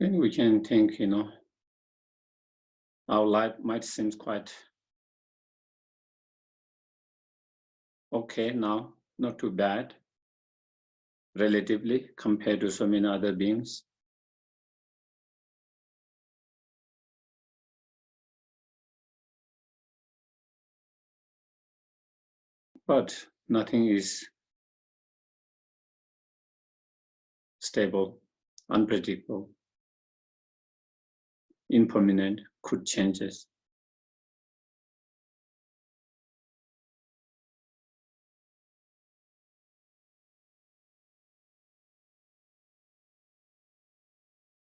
Then we can think, our life might seem quite okay now, not too bad, relatively, compared to so many other beings. But nothing is stable, unpredictable, impermanent, could changes.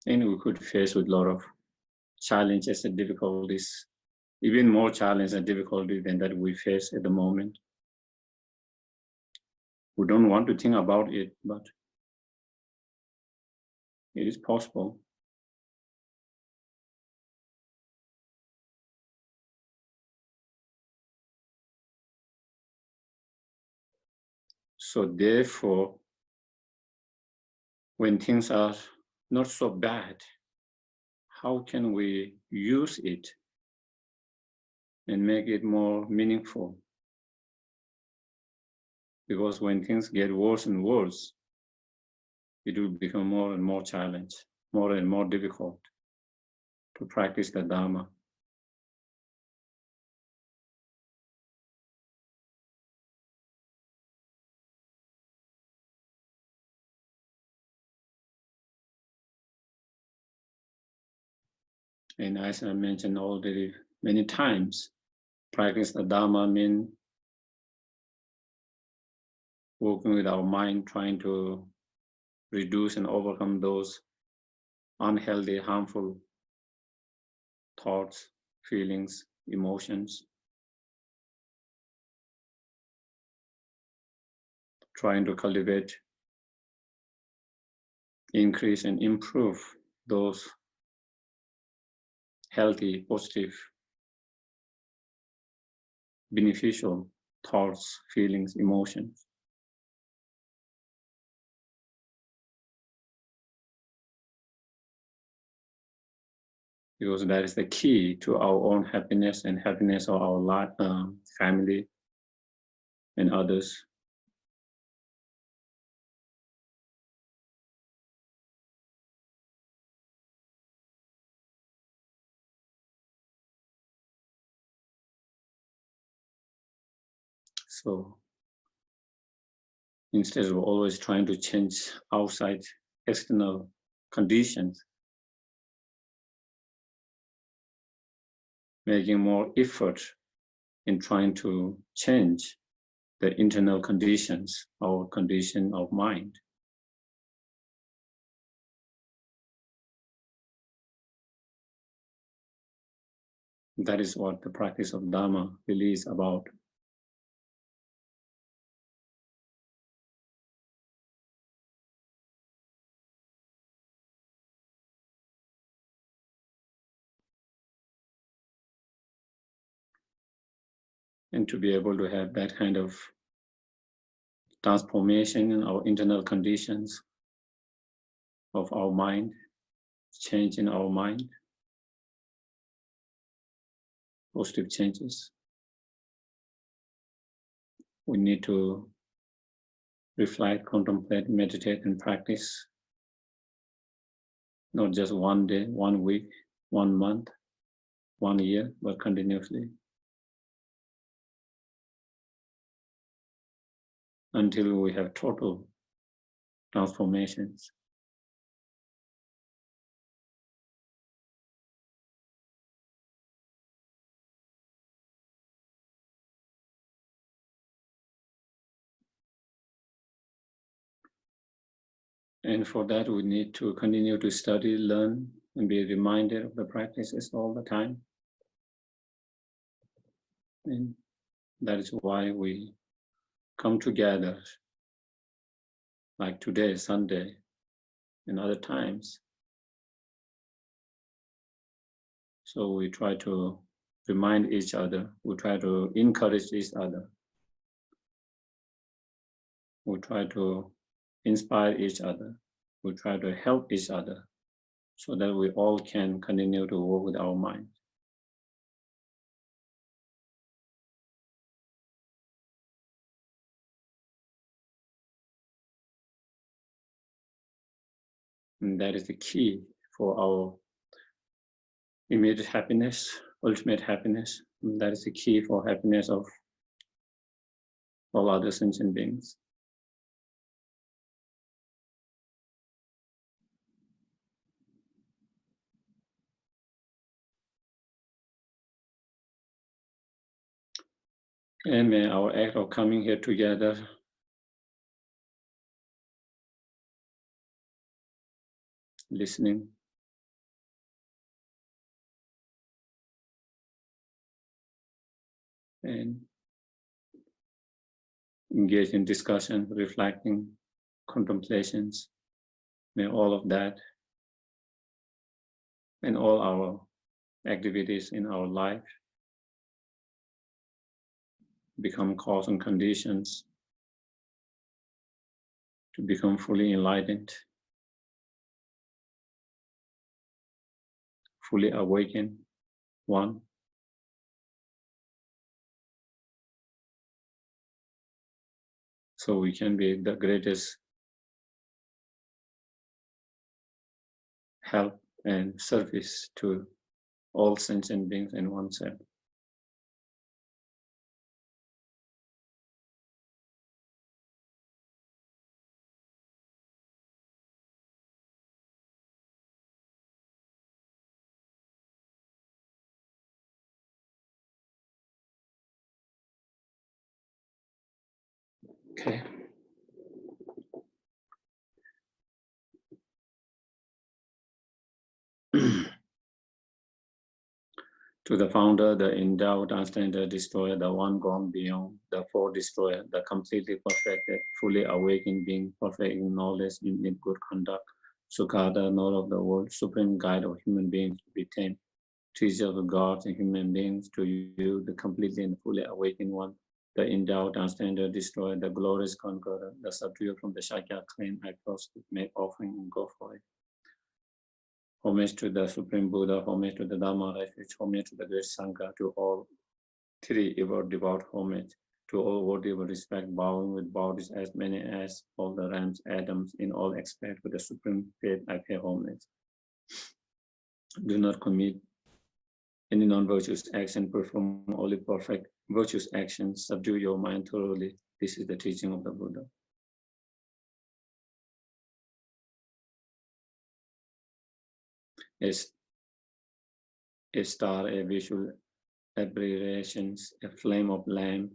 And we could face with a lot of challenges and difficulties, even more challenge and difficulty than that we face at the moment. We don't want to think about it, but it is possible. So therefore, when things are not so bad, how can we use it and make it more meaningful? Because when things get worse and worse, it will become more and more challenge, more and more difficult to practice the Dharma. And as I mentioned already many times, practice the Dharma means working with our mind, trying to reduce and overcome those unhealthy, harmful thoughts, feelings, emotions. Trying to cultivate, increase and improve those healthy, positive, beneficial thoughts, feelings, emotions. Because that is the key to our own happiness and happiness of our life, family and others. So instead of always trying to change outside external conditions, making more effort in trying to change the internal conditions, our condition of mind. That is what the practice of Dharma really is about. And to be able to have that kind of transformation in our internal conditions of our mind, change in our mind, positive changes, we need to reflect, contemplate, meditate, and practice. Not just one day, 1 week, 1 month, 1 year, but continuously. Until we have total transformations. And for that, we need to continue to study, learn, and be reminded of the practices all the time. And that is why we come together, like today, Sunday, and other times. So we try to remind each other, we try to encourage each other, we try to inspire each other, we try to help each other so that we all can continue to work with our mind. And that is the key for our immediate happiness, ultimate happiness. And that is the key for happiness of all other sentient beings. And may our act of coming here together listening, and engage in discussion, reflecting, contemplations, may all of that and all our activities in our life become cause and conditions to become fully enlightened, fully awakened, one. So we can be the greatest help and service to all sentient beings and oneself. Okay. To the founder, the endowed, unstandard destroyer, the one gone beyond, the four destroyer, the completely perfected, fully awakened being, perfect in knowledge, in good conduct, Sukada, Lord of the world, supreme guide of human beings to be tamed, teacher of the gods and human beings, to you, the completely and fully awakened one, the endowed, unstandard destroyer, the glorious conqueror, the subduer from the Shakya clan, I prostrate, make offering and go for it. Homage to the Supreme Buddha, homage to the Dharma refuge, homage to the great Sangha, to all three ever devout homage, to all worthy of respect, bowing with bodies as many as all the realms, atoms, in all aspects, with the supreme faith, I pay homage. Do not commit any non-virtuous action, perform only perfect virtuous actions, subdue your mind thoroughly. This is the teaching of the Buddha. A star, a visual aberrations, a flame of lamp,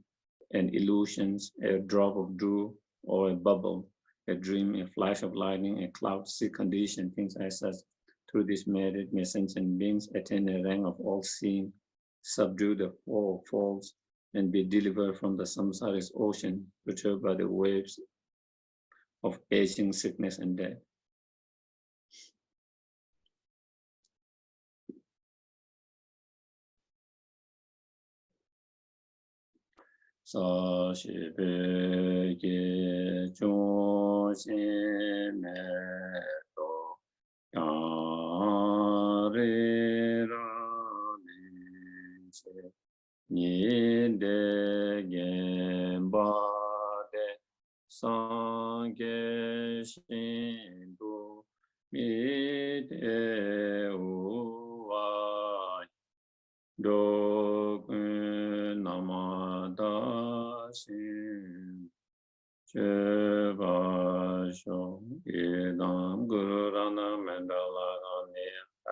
and illusions, a drop of dew or a bubble, a dream, a flash of lightning, a cloud, see condition, things as such. Through this merit, may sentient beings attain a rank of all seeing, subdue the four falls, and be delivered from the samsara's ocean, perturbed by the waves of aging, sickness, and death. So she be Ni de genba de sange shindu mi de uwa do namada shin cheba sho idam gurana mandala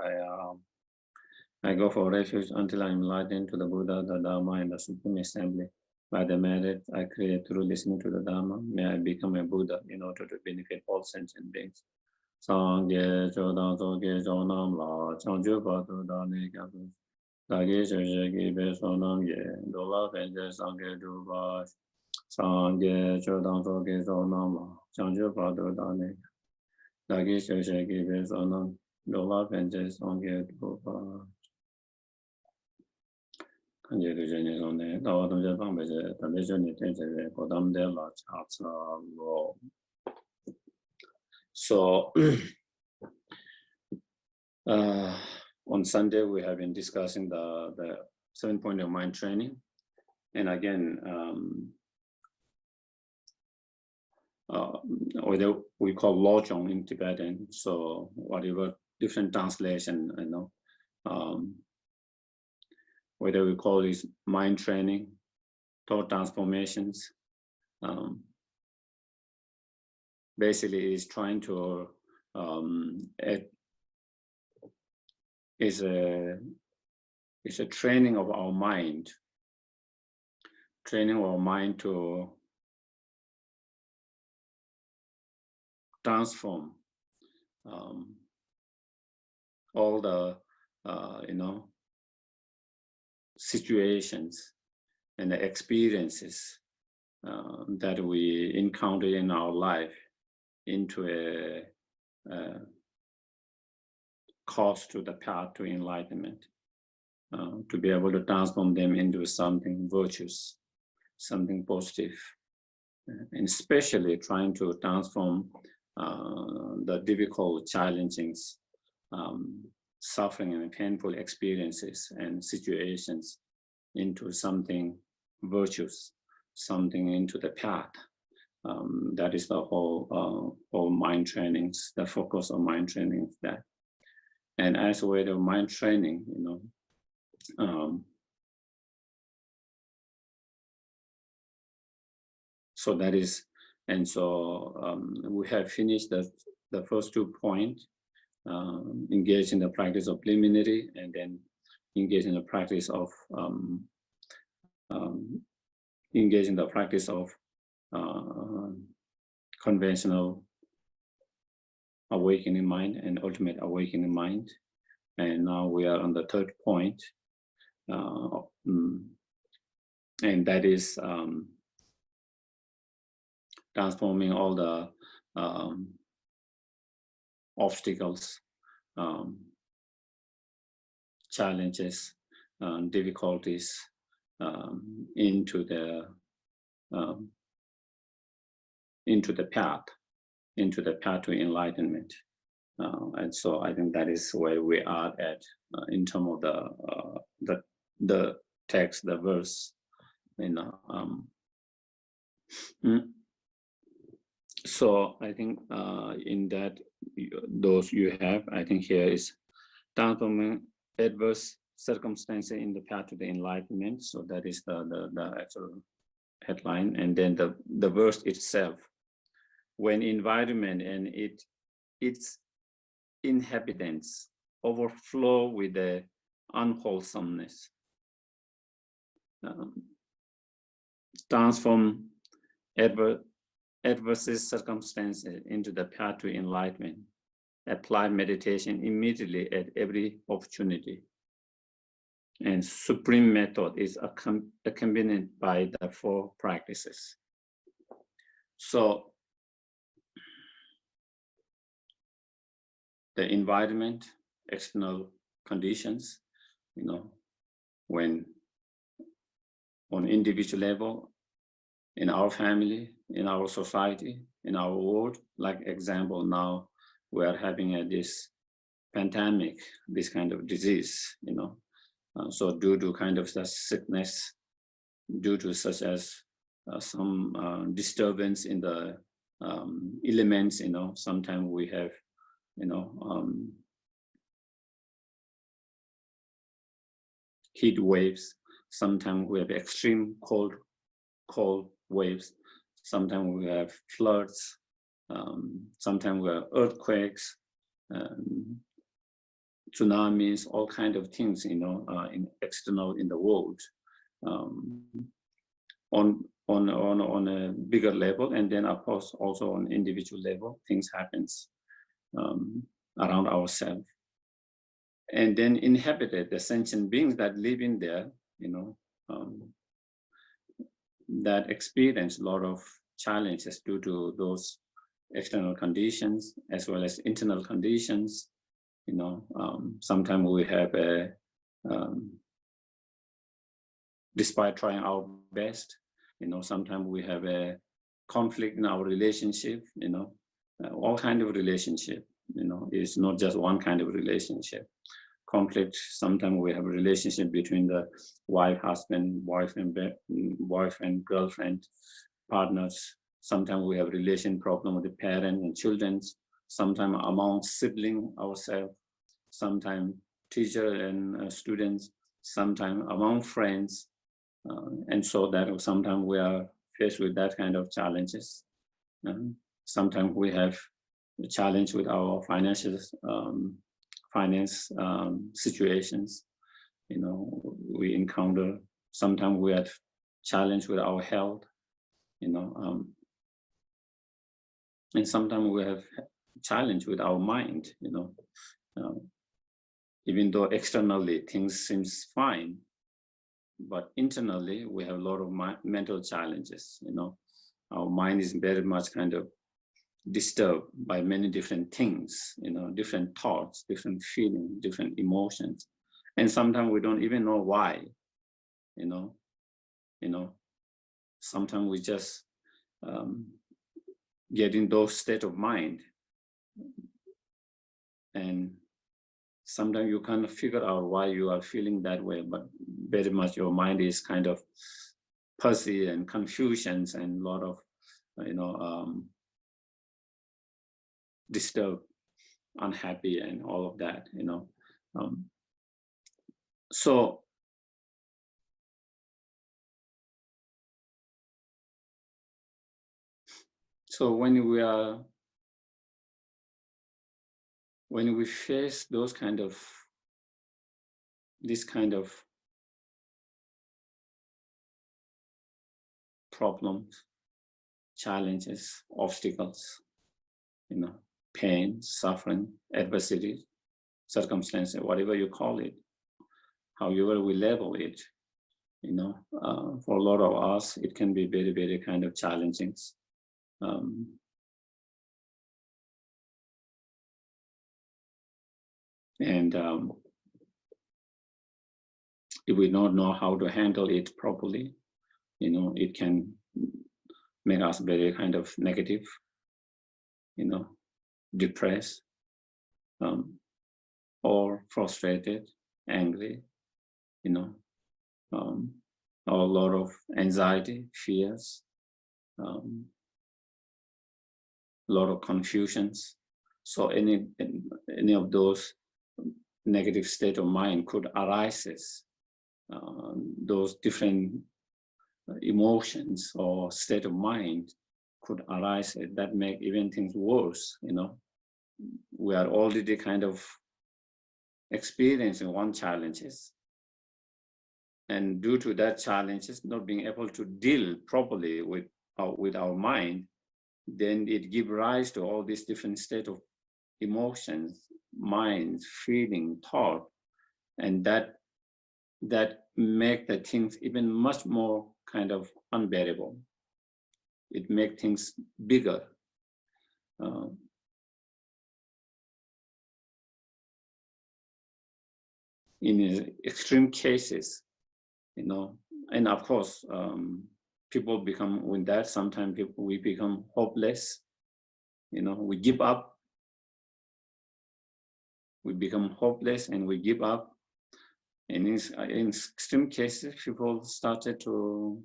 ayam. I go for refuge until I am enlightened to the Buddha, the Dharma, and the Supreme Assembly. By the merit I create through listening to the Dharma, may I become a Buddha in order to benefit all sentient beings. Sangye chodang soge chonam la, changju patu dani kapu. Dagi sheshe kibe sonam ye, dola fenje sangye duba. Sangye chodang soge chonam la, changju patu dani. Dagi sheshe kibe sonam, dola fenje sangye duba. So On Sunday, we have been discussing the 7-point of mind training. And again, whether we call Lojong in Tibetan, so whatever different translation, whether we call this mind training, thought transformations, basically is trying to is a training of our mind, to transform all the situations and the experiences that we encounter in our life into a course to the path to enlightenment, to be able to transform them into something virtuous, something positive, and especially trying to transform the difficult, challenging, suffering and painful experiences and situations into something virtuous, something into the path. That is the whole mind trainings, the focus of mind training is that. And as a way of mind training, so that is, and so we have finished the first 2 points, engage in the practice of preliminary, and then engage in the practice of conventional awakening mind and ultimate awakening mind. And now we are on the 3rd point, and that is transforming all the obstacles, challenges, difficulties into the path to enlightenment. And so I think that is where we are at in terms of the text, the verse. So I think in that, those you have, I think here is transforming adverse circumstances in the path to the enlightenment. So that is the actual headline. And then the verse itself, when environment and its inhabitants overflow with the unwholesomeness, transform adverse circumstances into the path to enlightenment. Apply meditation immediately at every opportunity. And supreme method is accompanied by the 4 practices. So the environment, external conditions, when on individual level, in our family, in our society, in our world, like example, now we are having this pandemic, this kind of disease, so due to kind of such sickness, due to such as some disturbance in the elements, sometimes we have, heat waves, sometimes we have extreme cold waves, sometimes we have floods, sometimes we have earthquakes, tsunamis, all kinds of things, in external in the world, on a bigger level, and then of course also on individual level, things happens around ourselves, and then inhabited the sentient beings that live in there, that experience a lot of challenges due to those external conditions as well as internal conditions. Sometimes we have despite trying our best, sometimes we have a conflict in our relationship, all kinds of relationship. It's not just one kind of relationship. Conflict, sometimes we have a relationship between the wife, husband, boyfriend, girlfriend, partners. Sometimes we have relation problem with the parents and children. Sometimes among siblings ourselves. Sometimes teacher and students. Sometimes among friends. And so that sometimes we are faced with that kind of challenges. Sometimes we have a challenge with our finance situations. We encounter, sometimes we have challenge with our health, and sometimes we have challenge with our mind, even though externally things seems fine, but internally we have a lot of mental challenges. Our mind is very much kind of disturbed by many different things, different thoughts, different feelings, different emotions, and sometimes we don't even know why. Sometimes we just get in those state of mind, and sometimes you can't figure out why you are feeling that way, but very much your mind is kind of fuzzy and confusions and a lot of disturbed, unhappy, and all of that. So when we face this kind of problems, challenges, obstacles, pain, suffering, adversity, circumstances, whatever you call it, however we label it, for a lot of us, it can be very, very kind of challenging. And if we don't know how to handle it properly, it can make us very kind of negative, depressed, or frustrated, angry, or a lot of anxiety, fears, a lot of confusions. So any of those negative state of mind could arise. Those different emotions or state of mind could arise that make even things worse. We are already kind of experiencing one challenges, and due to that challenges, not being able to deal properly with our mind, then it gives rise to all these different state of emotions, minds, feeling, thought, and that make the things even much more kind of unbearable. It makes things bigger. In extreme cases, and of course, people become, with that, sometimes we become hopeless. We give up. We become hopeless and we give up. And in extreme cases, people started to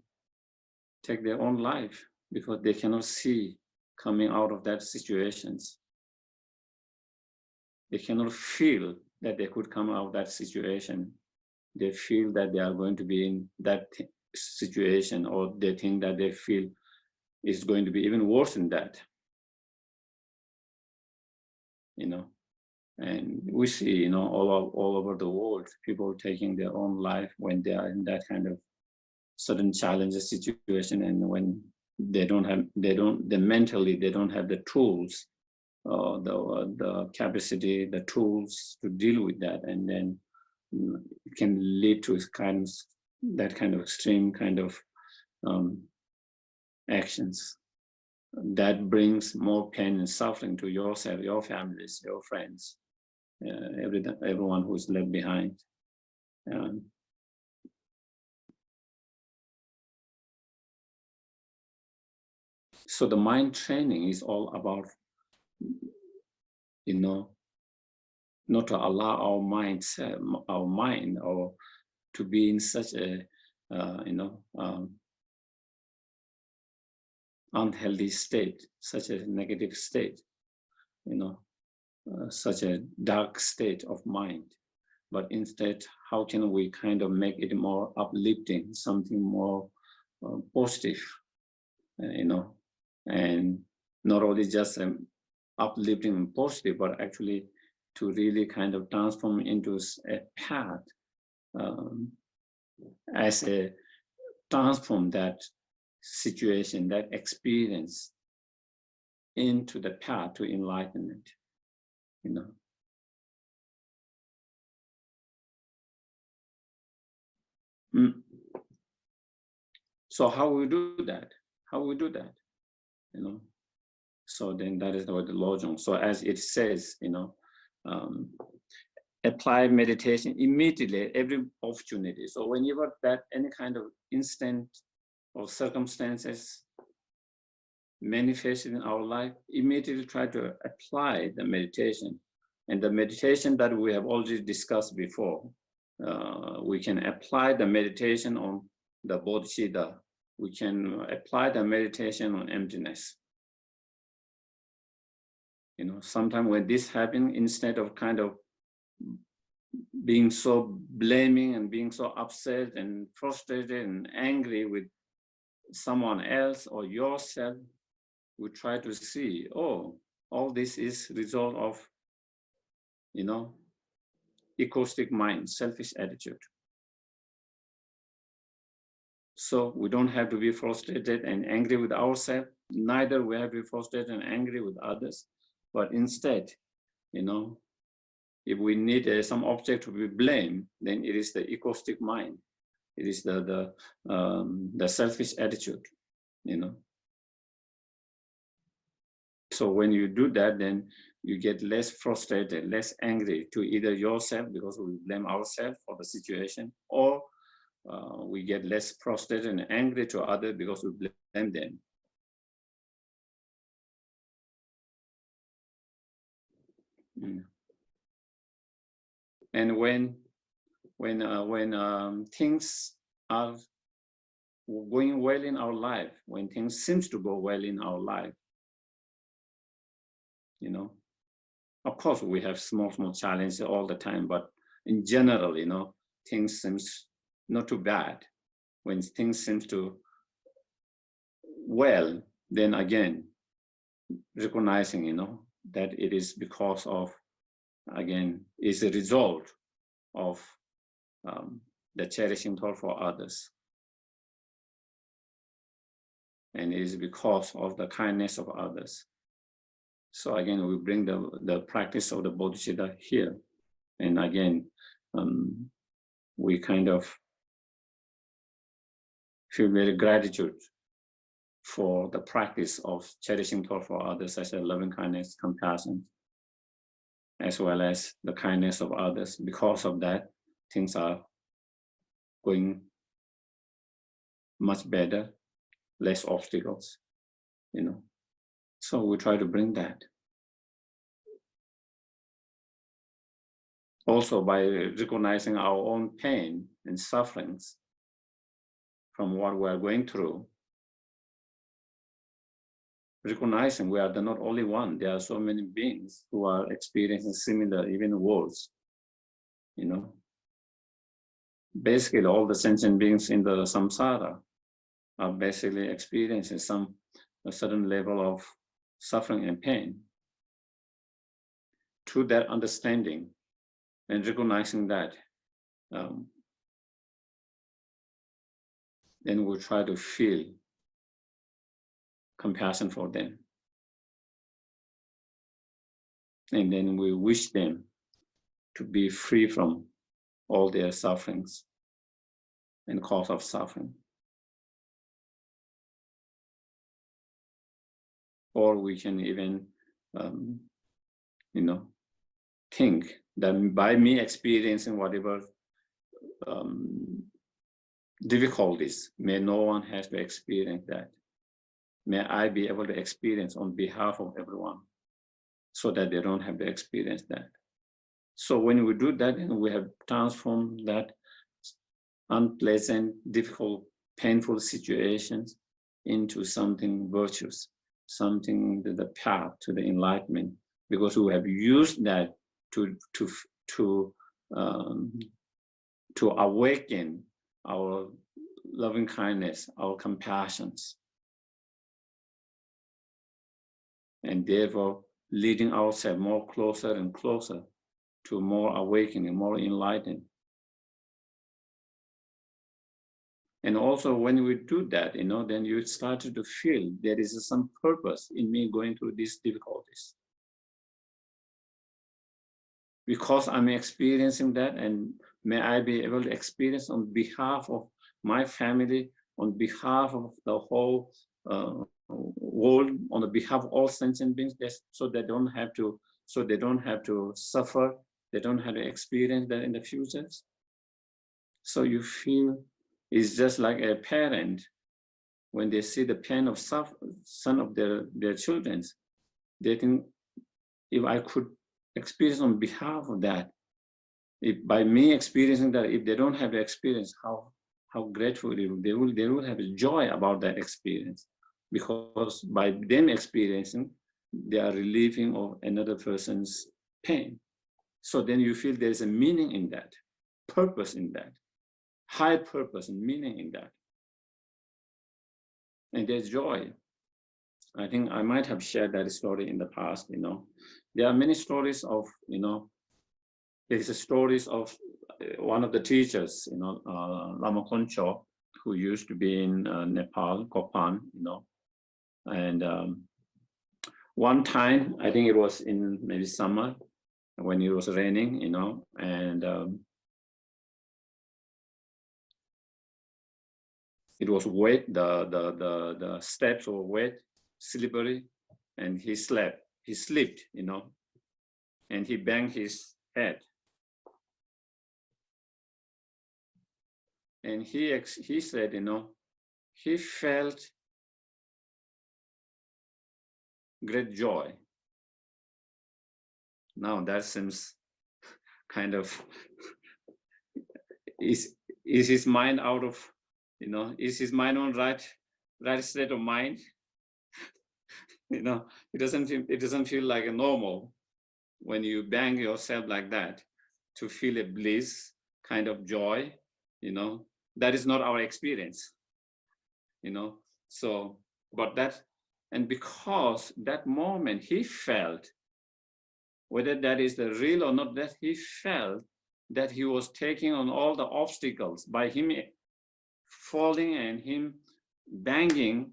take their own life because they cannot see coming out of that situations. They cannot feel that they could come out of that situation. They feel that they are going to be in that situation, or they think that they feel is going to be even worse than that. And we see, all over the world, people taking their own life when they are in that kind of sudden challenges situation, and when they mentally they don't have the tools, the capacity, the tools to deal with that, and then it can lead to that kind of extreme kind of actions that brings more pain and suffering to yourself, your families, your friends, everyone who is left behind. So the mind training is all about, not to allow our mind or to be in such a unhealthy state, such a negative state, such a dark state of mind. But instead, how can we kind of make it more uplifting, something more positive, and not only just uplifting and positive, but actually to really kind of transform into a path as a transform that situation, that experience into the path to enlightenment, So how we do that? So then that is what the Lojong. So as it says, apply meditation immediately, every opportunity. So whenever that any kind of instant or circumstances manifest in our life, immediately try to apply the meditation. And the meditation that we have already discussed before, we can apply the meditation on the Bodhichitta. We can apply the meditation on emptiness. Sometimes when this happens, instead of kind of being so blaming and being so upset and frustrated and angry with someone else or yourself, we try to see, oh, all this is result of, egoistic mind, selfish attitude. So we don't have to be frustrated and angry with ourselves, neither we have to be frustrated and angry with others, but instead, if we need some object to be blamed, then it is the egoistic mind. It is the selfish attitude, So when you do that, then you get less frustrated, less angry to either yourself because we blame ourselves for the situation, or we get less frustrated and angry to others because we blame them. And when things are going well in our life, when things seems to go well in our life, of course we have small challenges all the time, but in general, things seems not too bad. When things seems to well, then again, recognizing, that it is because of, again, is a result of the cherishing thought for others. And it is because of the kindness of others. So again, we bring the practice of the Bodhichitta here. And again, we kind of feel very gratitude for the practice of cherishing thought for others, such as loving kindness, compassion, as well as the kindness of others. Because of that, things are going much better, less obstacles, So we try to bring that. Also by recognizing our own pain and sufferings from what we are going through, recognizing we are not only one, there are so many beings who are experiencing similar, even worse, Basically, all the sentient beings in the samsara are basically experiencing a certain level of suffering and pain. Through that understanding and recognizing that, then we try to feel compassion for them. And then we wish them to be free from all their sufferings and cause of suffering. Or we can even, think that by me experiencing whatever difficulties, may no one has to experience that. May I be able to experience on behalf of everyone. so that they don't have to experience that. So when we do that, and we have transformed that unpleasant, difficult, painful situations into something virtuous, something to the path to the enlightenment, because we have used that to awaken our loving kindness, our compassions, and therefore leading ourselves more closer and closer to more awakening, more enlightened. And also when we do that, then you start to feel there is some purpose in me going through these difficulties. Because I'm experiencing that, and may I be able to experience on behalf of my family, on behalf of the whole world, on the behalf of all sentient beings, so they don't have to suffer, they don't have to experience that in the future. So you feel it's just like a parent when they see the pain of son of their children, they think, if I could experience on behalf of that, if by me experiencing that, if they don't have the experience, how grateful they will have a joy about that experience, because by them experiencing, they are relieving of another person's pain. So then you feel there's a meaning in that, purpose in that, high purpose and meaning in that. And there's joy. I think I might have shared that story in the past, There are many stories of, there's stories of one of the teachers, Lama Koncho, who used to be in Nepal, Kopan, And one time, I think it was in maybe summer, when it was raining, and it was wet, the steps were wet, slippery, and he slipped, and he banged his head. And he said, he felt great joy. Now that seems kind of, is his mind out of, is his mind on right state of mind? It doesn't feel like a normal when you bang yourself like that to feel a bliss, kind of joy, that is not our experience, So, but that, and because that moment he felt, whether that is the real or not, that he felt that he was taking on all the obstacles by him falling and him banging,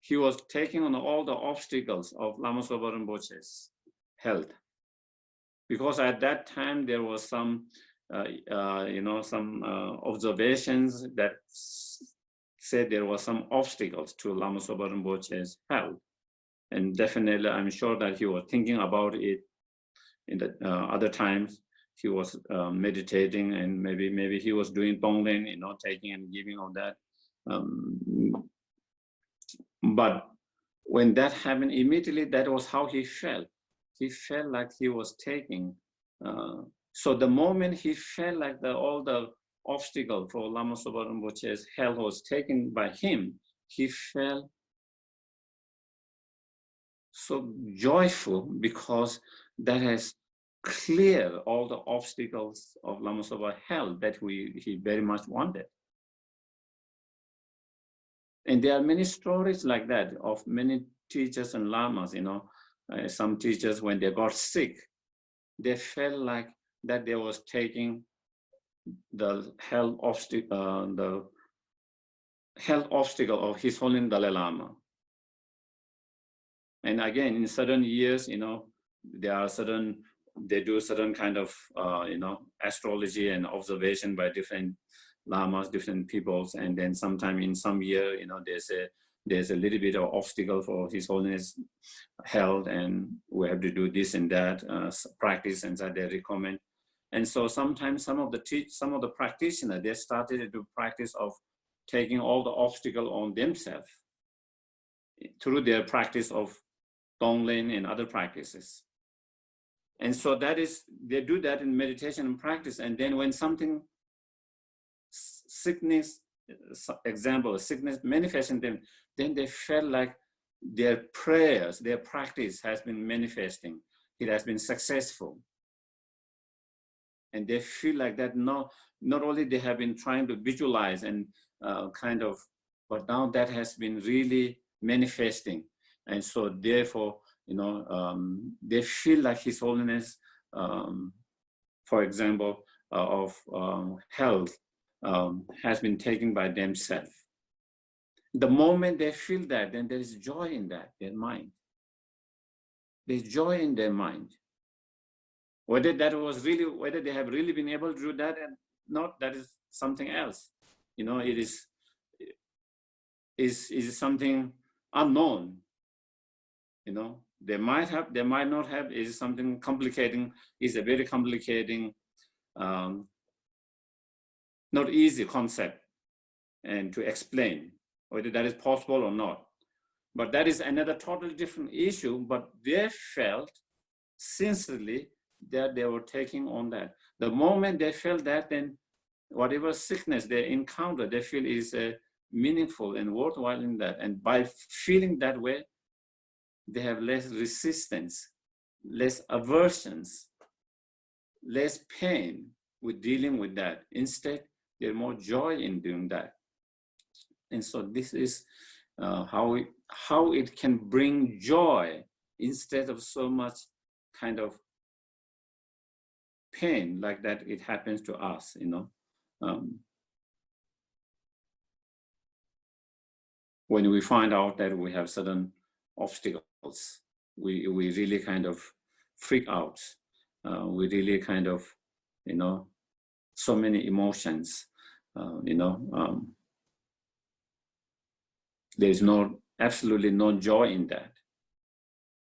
he was taking on all the obstacles of Lama Zopa Rinpoche's health. Because at that time there was some, observations that said there were some obstacles to Lama Zopa Rinpoche's health. And definitely, I'm sure that he was thinking about it in the other times. He was meditating, and maybe he was doing tonglen, taking and giving all that. But when that happened, immediately that was how he felt. He felt like he was taking. So the moment he felt like all the obstacle for Lama Zopa Rinpoche's health was taken by him, he felt so joyful, because that has cleared all the obstacles of Lama Zopa's health that he very much wanted. And there are many stories like that of many teachers and lamas, some teachers, when they got sick, they felt like that they was taking the health obstacle of His Holiness Dalai Lama. And again, in certain years, they do certain kind of, astrology and observation by different lamas, different peoples. And then sometime in some year, there's a little bit of obstacle for His Holiness health, and we have to do this and that, practice, and that they recommend. And so sometimes some of the practitioners, they started to do practice of taking all the obstacle on themselves through their practice of tonglen and other practices. And so they do that in meditation and practice. And then when something, sickness manifests in them, then they felt like their prayers, their practice has been manifesting. It has been successful. And they feel like that not only they have been trying to visualize and but now that has been really manifesting. And so therefore, they feel like His Holiness, for example, of health has been taken by themselves. The moment they feel that, then there is joy in their mind. There's joy in their mind. Whether they have really been able to do that and not, that is something else. It is something unknown. They might have, they might not have. Is something complicating. Is a very complicating, not easy concept, and to explain whether that is possible or not. But that is another totally different issue. But they felt sincerely that they were taking on that. The moment they felt that, then whatever sickness they encounter, they feel is meaningful and worthwhile in that. And by feeling that way, they have less resistance, less aversions, less pain with dealing with that. Instead, there's more joy in doing that. And so this is how it can bring joy instead of so much kind of pain like that it happens to us, when we find out that we have certain obstacles, we really kind of freak out. We really kind of, so many emotions, there's absolutely no joy in that.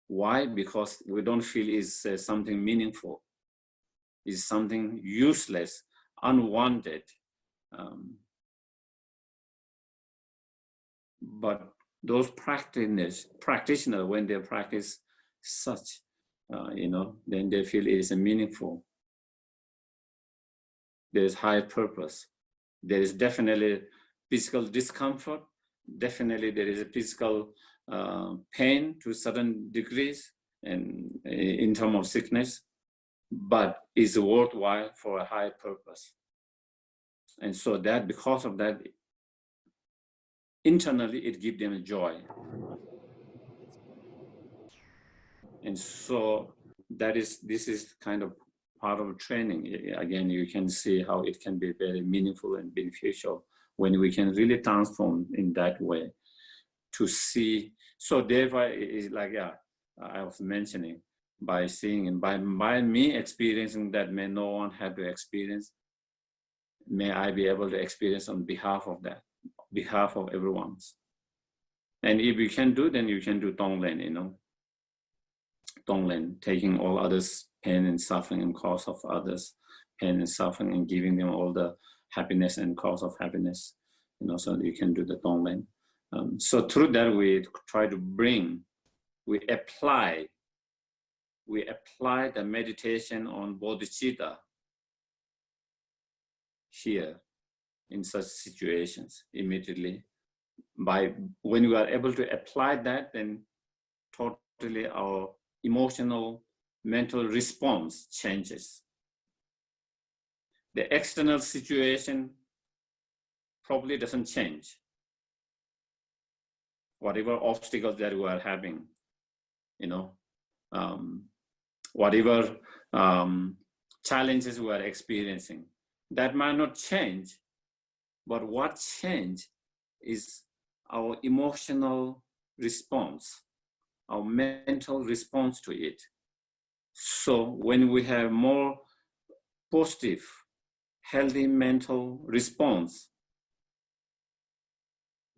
Why? Because we don't feel it's something meaningful. Is something useless, unwanted. But those practitioners, when they practice such, then they feel it is meaningful. There is higher purpose. There is definitely physical discomfort. Definitely there is a physical pain to certain degrees, and in terms of sickness, but is worthwhile for a higher purpose. And so that, because of that, internally it gives them a joy. And so this is kind of part of training. Again, you can see how it can be very meaningful and beneficial when we can really transform in that way to see. So therefore it's like, I was mentioning, by seeing and by me experiencing that, may no one have to experience, may I be able to experience on behalf of that, behalf of everyone's. And if you can do, then you can do Tonglen, Tonglen, taking all others' pain and suffering and cause of others' pain and suffering and giving them all the happiness and cause of happiness, so you can do the Tonglen. So through that, we try to we apply the meditation on Bodhichitta here in such situations immediately. When we are able to apply that, then totally our emotional, mental response changes. The external situation probably doesn't change. Whatever obstacles that we are having, whatever challenges we are experiencing, that might not change, but what change is our emotional response, our mental response to it. So when we have more positive, healthy mental response,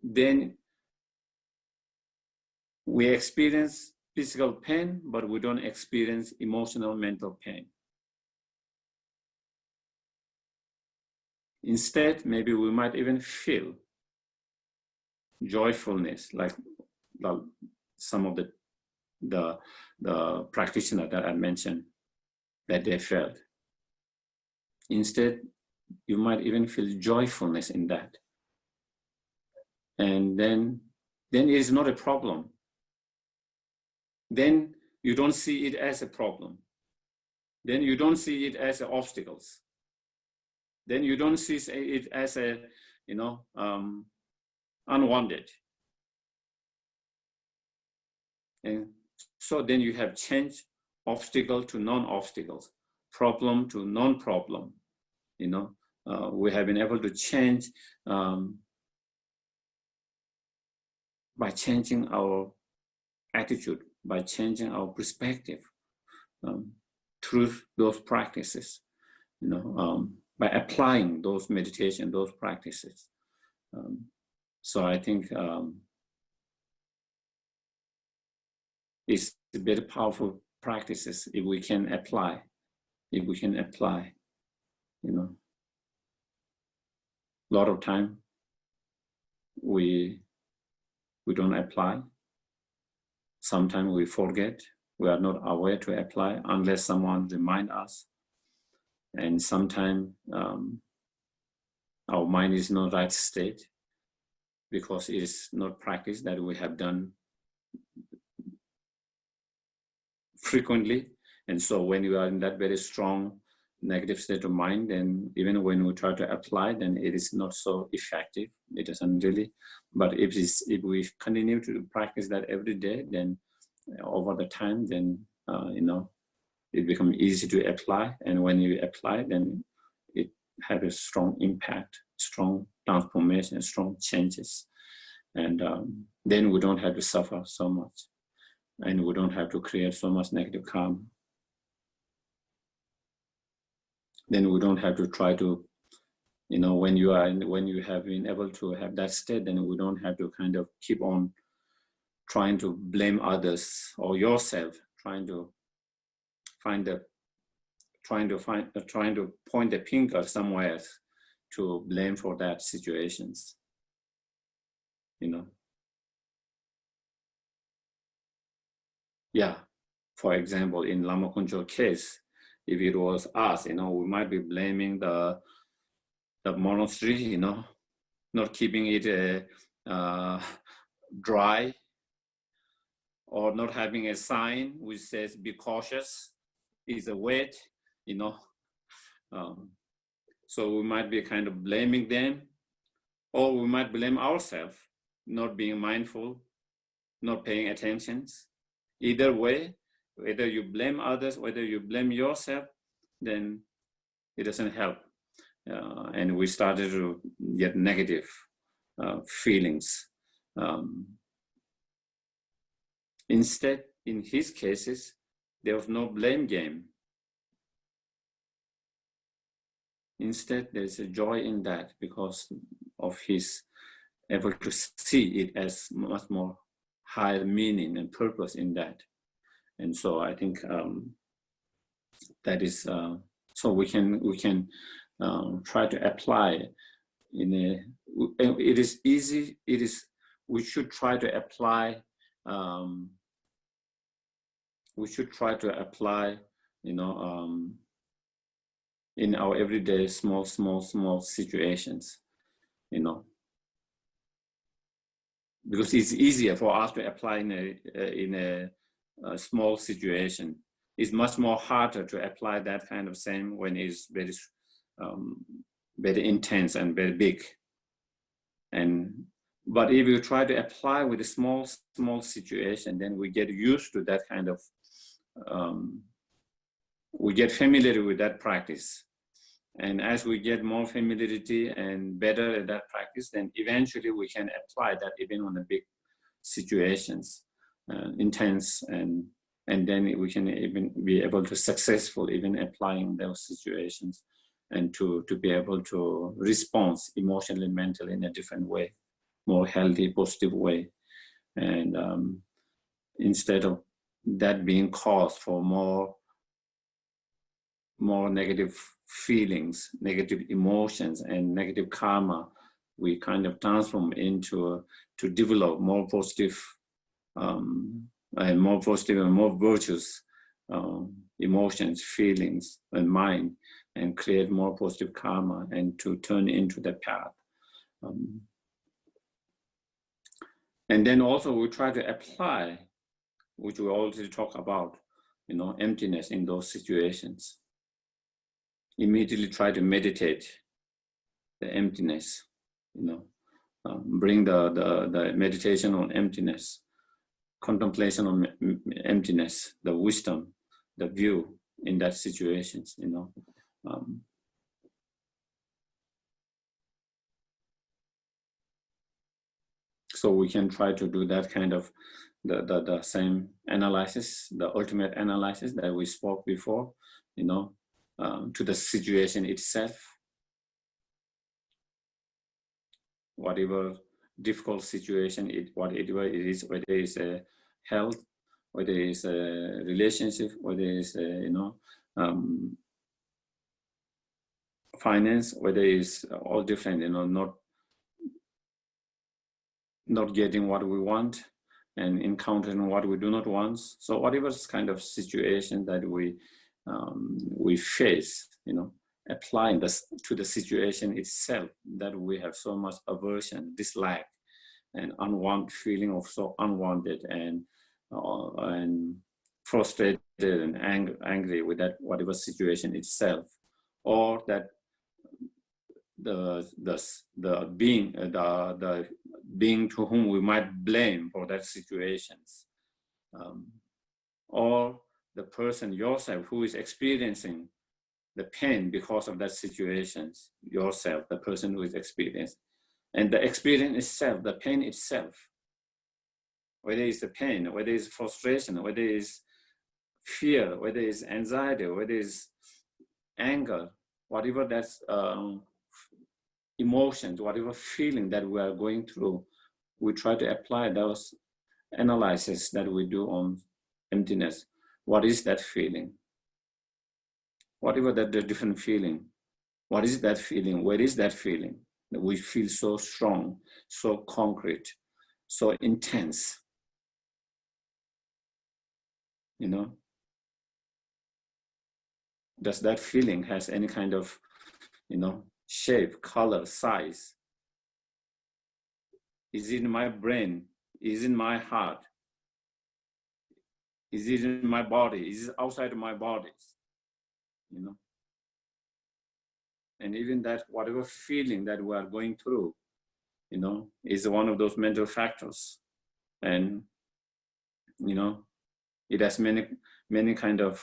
then we experience physical pain, but we don't experience emotional, mental pain. Instead, maybe we might even feel joyfulness, like some of the practitioners that I mentioned. that they felt. Instead, you might even feel joyfulness in that. And then it is not a problem. Then you don't see it as a problem. Then you don't see it as obstacles. Then you don't see it as a, unwanted. And so then you have changed obstacle to non-obstacles, problem to non-problem. We have been able to change by changing our attitude, by changing our perspective through those practices, by applying those meditation, those practices. So I think it's a very powerful practices if we can apply, a lot of time we don't apply. Sometimes we forget, we are not aware to apply unless someone reminds us. And sometimes our mind is not right state because it is not practice that we have done frequently. And so when you are in that very strong negative state of mind, then even when we try to apply, then it is not so effective. It doesn't really. But if we continue to practice that every day, then over the time, then it becomes easy to apply. And when you apply, then it has a strong impact, strong transformation, strong changes. And then we don't have to suffer so much. And we don't have to create so much negative karma. Then we don't have to try to, when you have been able to have that state, then we don't have to kind of keep on trying to blame others or yourself, trying to point the finger somewhere else to blame for that situations. Yeah, for example, in Lama Kuncho's case, if it was us, we might be blaming the monastery, not keeping it dry, or not having a sign which says "be cautious," is a wet, So we might be kind of blaming them, or we might blame ourselves, not being mindful, not paying attention. Either way, whether you blame others, whether you blame yourself, then it doesn't help. And we started to get negative feelings. Instead, in his cases, there was no blame game. Instead, there's a joy in that because of his able to see it as much more higher meaning and purpose in that. And so I think that is so we can try to apply in a. It is easy. We should try to apply. We should try to apply. In our everyday small situations, because it's easier for us to apply in a small situation. It's much more harder to apply that kind of same when it's very intense and very big. But if you try to apply with a small situation, then we get used to that kind of. We get familiar with that practice. And as we get more familiarity and better at that practice, then eventually we can apply that even on the big situations, intense, and then we can even be able to successful even applying those situations and to be able to respond emotionally, mentally in a different way, more healthy, positive way. And instead of that being cause for more negative feelings, negative emotions, and negative karma, we kind of transform into to develop more positive and more virtuous emotions, feelings, and mind, and create more positive karma, and to turn into the path. And then also we try to apply, which we already talk about, emptiness in those situations. Immediately try to meditate the emptiness, bring the meditation on emptiness, contemplation on emptiness, the wisdom, the view in that situations, so we can try to do that kind of the same analysis, the ultimate analysis that we spoke before, to the situation itself. Whatever difficult situation, whatever it is, whether it's a health, whether it's a relationship, whether it's finance, whether it's all different, not getting what we want and encountering what we do not want. So whatever kind of situation that we face, applying this to the situation itself, that we have so much aversion, dislike, and unwanted feeling of so unwanted and frustrated and angry with that whatever situation itself, or that the being to whom we might blame for that situations, or the person yourself who is experiencing the pain because of that situations, yourself, the person who is experiencing, and the experience itself, the pain itself, whether it's the pain, whether it's frustration, whether it's fear, whether it's anxiety, whether it's anger, whatever that's emotions, whatever feeling that we are going through, we try to apply those analysis that we do on emptiness. What is that feeling? Whatever that the different feeling, what is that feeling? Where is that feeling? That we feel so strong, so concrete, so intense. Does that feeling has any kind of, shape, color, size? Is it in my brain? Is it in my heart? Is it in my body? Is it outside of my body? And even that, whatever feeling that we are going through, is one of those mental factors. And, it has many kind of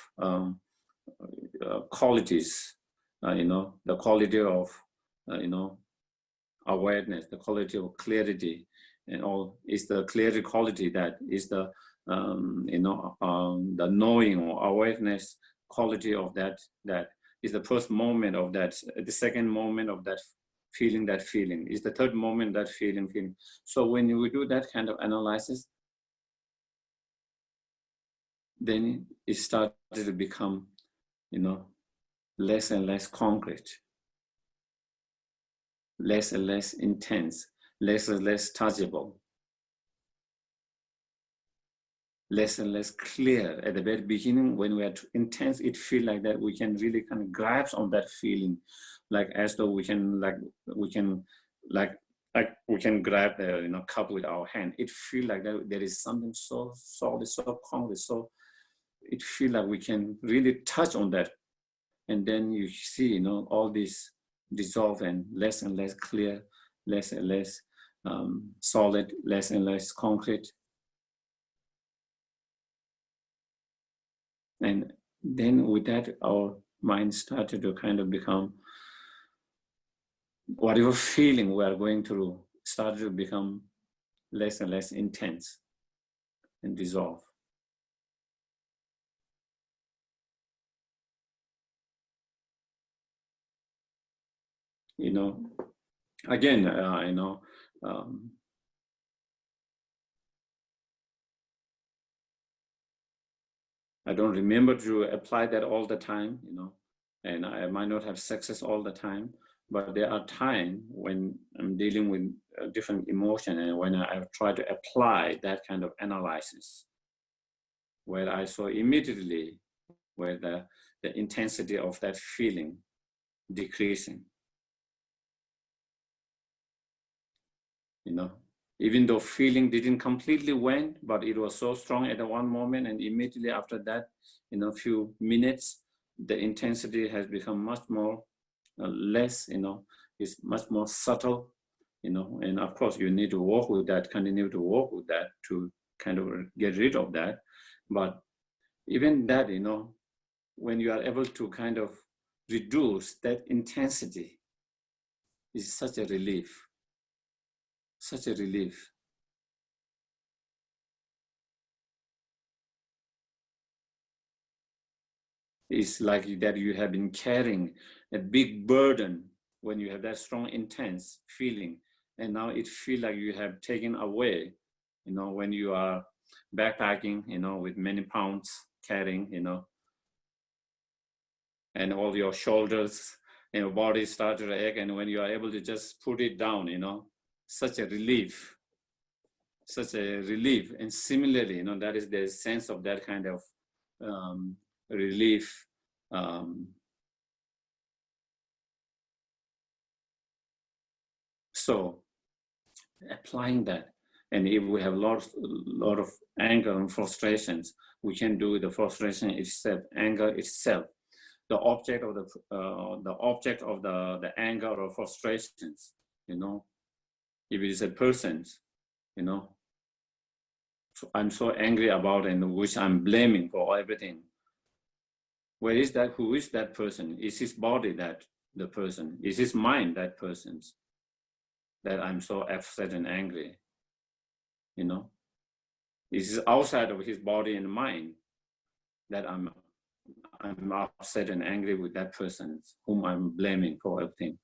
qualities, the quality of, awareness, the quality of clarity, and all is the clarity quality that is the, the knowing or awareness quality of that is the first moment of that, the second moment of that feeling is the third moment that feeling. So when we do that kind of analysis, then it started to become, less and less concrete, less and less intense, less and less touchable, less and less clear. At the very beginning, when we are too intense, it feels like that we can really kind of grasp on that feeling, like as though we can grab the cup with our hand. It feels like that there is something so solid, so concrete, so it feels like we can really touch on that. And then you see, all this dissolve and less clear, less and less solid, less and less concrete. And then with that, our mind started to kind of become, whatever feeling we are going through started to become less and less intense and dissolve. Again, I don't remember to apply that all the time, and I might not have success all the time, but there are times when I'm dealing with a different emotion, and when I try to apply that kind of analysis, where I saw immediately where the intensity of that feeling decreasing. You know, even though feeling didn't completely went, but it was so strong at one moment, and immediately after that, in a few minutes, the intensity has become much more less, you know, it's much more subtle, you know, and of course you need to work with that, continue to work with that to kind of get rid of that. But even that, you know, when you are able to kind of reduce that intensity, is such a relief, such a relief. It's like that you have been carrying a big burden when you have that strong, intense feeling, and now it feels like you have taken away, you know, when you are backpacking, you know, with many pounds carrying, you know, and all your shoulders and your body start to ache, and when you are able to just put it down, you know, such a relief, such a relief. And similarly, you know, that is the sense of that kind of relief. So applying that, and if we have a lot of anger and frustrations, we can do the frustration itself, anger itself, the object of the anger or frustrations, you know. If it is a person, you know, so I'm so angry about, and which I'm blaming for everything. Where is that? Who is that person? Is his body that the person? Is his mind that person's? That I'm so upset and angry, you know? Is it outside of his body and mind that I'm upset and angry with that person whom I'm blaming for everything?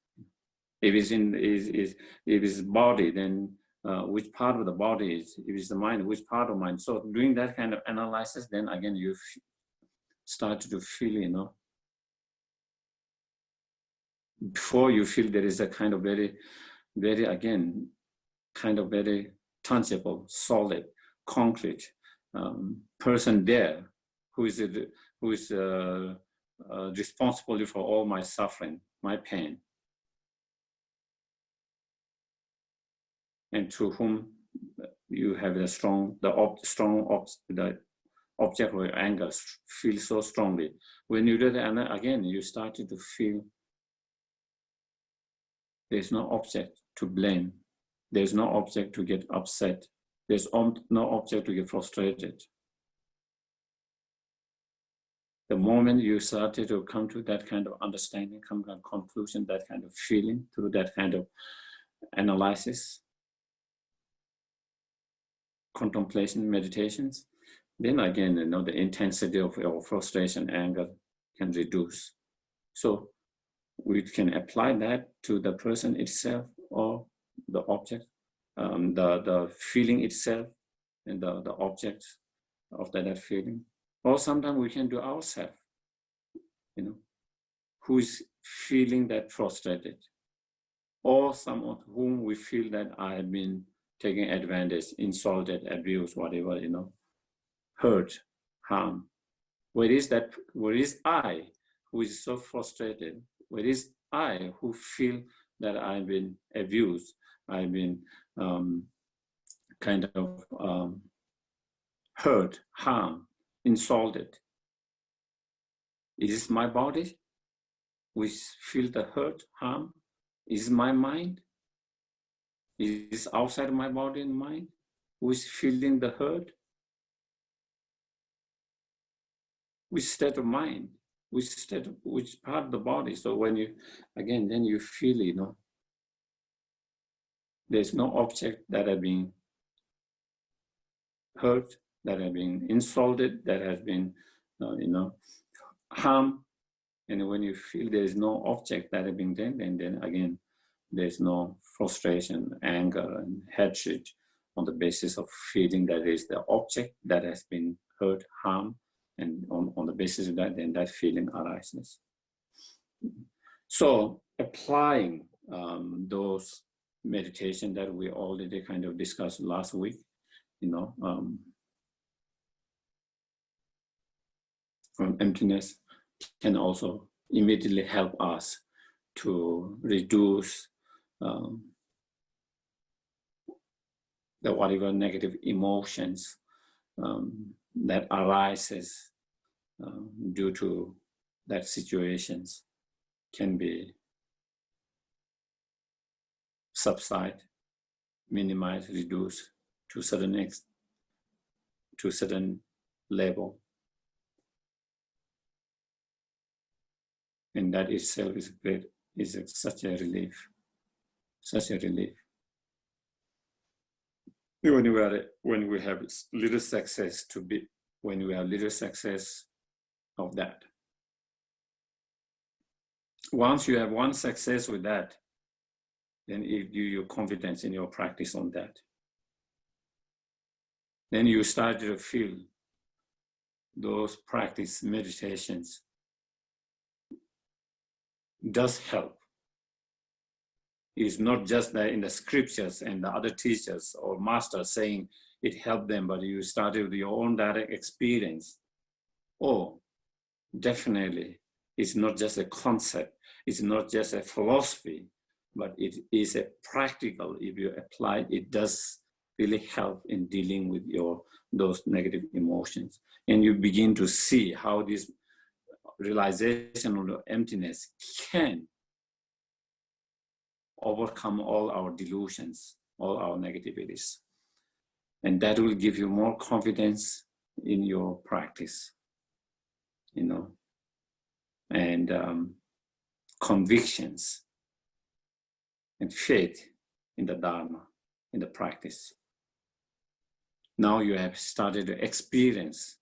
If it's if it's body, then which part of the body is? If it's the mind, which part of mind? So doing that kind of analysis, then again you start to feel, you know, before you feel there is a kind of very, very, again, kind of very tangible, solid, concrete person there who is responsible for all my suffering, my pain, and to whom you have the object of your anger feel so strongly. When you do that, again, you started to feel there's no object to blame. There's no object to get upset. There's no object to get frustrated. The moment you started to come to that kind of understanding, come to a conclusion, that kind of feeling, through that kind of analysis, contemplation, meditations, then again, you know, the intensity of your frustration, anger can reduce. So we can apply that to the person itself or the object, the feeling itself, and the object of that feeling. Or sometimes we can do ourselves, you know, who is feeling that frustrated, or someone whom we feel that I have been taken advantage, insulted, abused, whatever, you know, hurt, harm. Where is I who is so frustrated? Where is I who feel that I've been abused, I've been kind of hurt, harmed, insulted? Is this my body which feel the hurt, harm? Is my mind? Is this outside my body and mind who is feeling the hurt? Which state of mind? Which part of the body? So when you, again, then you feel, you know, there's no object that has been hurt, that has been insulted, that has been, you know, harmed. And when you feel there is no object that has been done, and then again, there's no frustration, anger, and hatred on the basis of feeling that is the object that has been hurt, harmed, and on the basis of that, then that feeling arises. So applying those meditation that we already kind of discussed last week, you know, from emptiness can also immediately help us to reduce the whatever negative emotions that arises due to that situations can be subside, minimize, reduce to certain level, and that itself is great. Such a relief, such a relief. When we have little success when we have little success of that. Once you have one success with that, then it gives you confidence in your practice on that. Then you start to feel those practice meditations does help. It's not just that in the scriptures and the other teachers or masters saying it helped them, but you started with your own direct experience. Oh, definitely, it's not just a concept, it's not just a philosophy, but it is a practical. If you apply it, does really help in dealing with those negative emotions. And you begin to see how this realization of the emptiness can overcome all our delusions, all our negativities. And that will give you more confidence in your practice, and convictions and faith in the Dharma, in the practice. Now you have started to experience,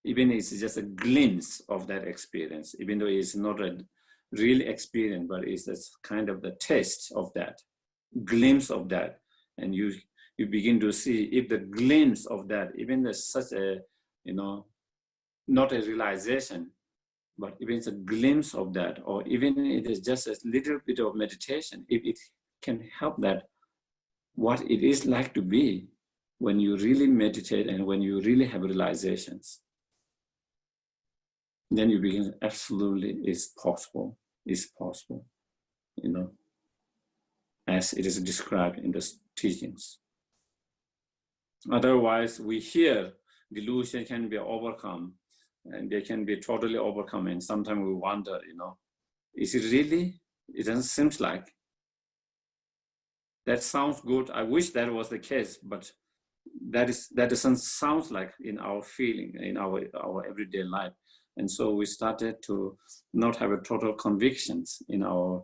even if it's just a glimpse of that experience, even though it's not a real experience, but it's just kind of the taste of that, glimpse of that. And you begin to see if the glimpse of that, even there's such a, not a realization, but even it's a glimpse of that, or even it is just a little bit of meditation, if it can help that, what it is like to be when you really meditate and when you really have realizations, then you begin, absolutely is possible, as it is described in the teachings. Otherwise, we hear delusion can be overcome, and they can be totally overcome, and sometimes we wonder, is it really? It doesn't seem like. That sounds good. I wish that was the case, but that doesn't sound like in our feeling, in our everyday life. And so we started to not have a total convictions in our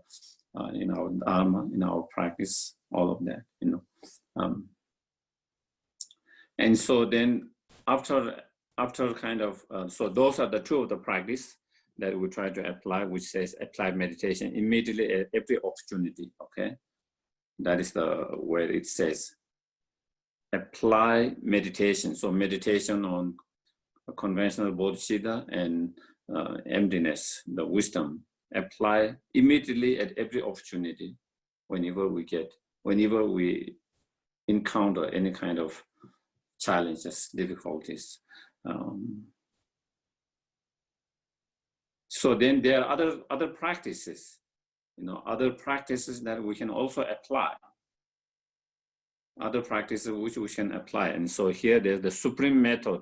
dharma, in our practice, all of that, and so then after kind of, so those are the two of the practice that we try to apply, which says apply meditation immediately at every opportunity, okay? That is where it says apply meditation. So meditation on a conventional bodhichitta and emptiness, the wisdom, apply immediately at every opportunity whenever we encounter any kind of challenges, difficulties. So then there are other practices, other practices that we can also apply. Other practices which we can apply. And so here there's the supreme method.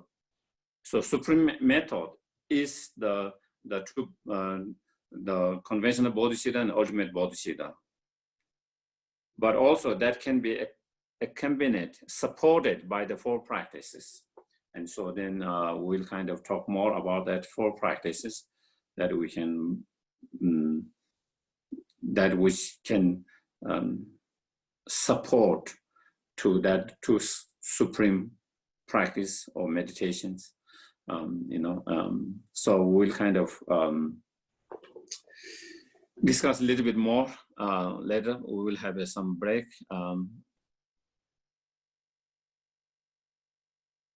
So supreme method is the conventional bodhichitta and ultimate bodhichitta. But also that can be accompanied, supported by the four practices. And so then we'll kind of talk more about that four practices that we can, that which can support to that two supreme practice or meditations, so we'll kind of discuss a little bit more later. We will have some break.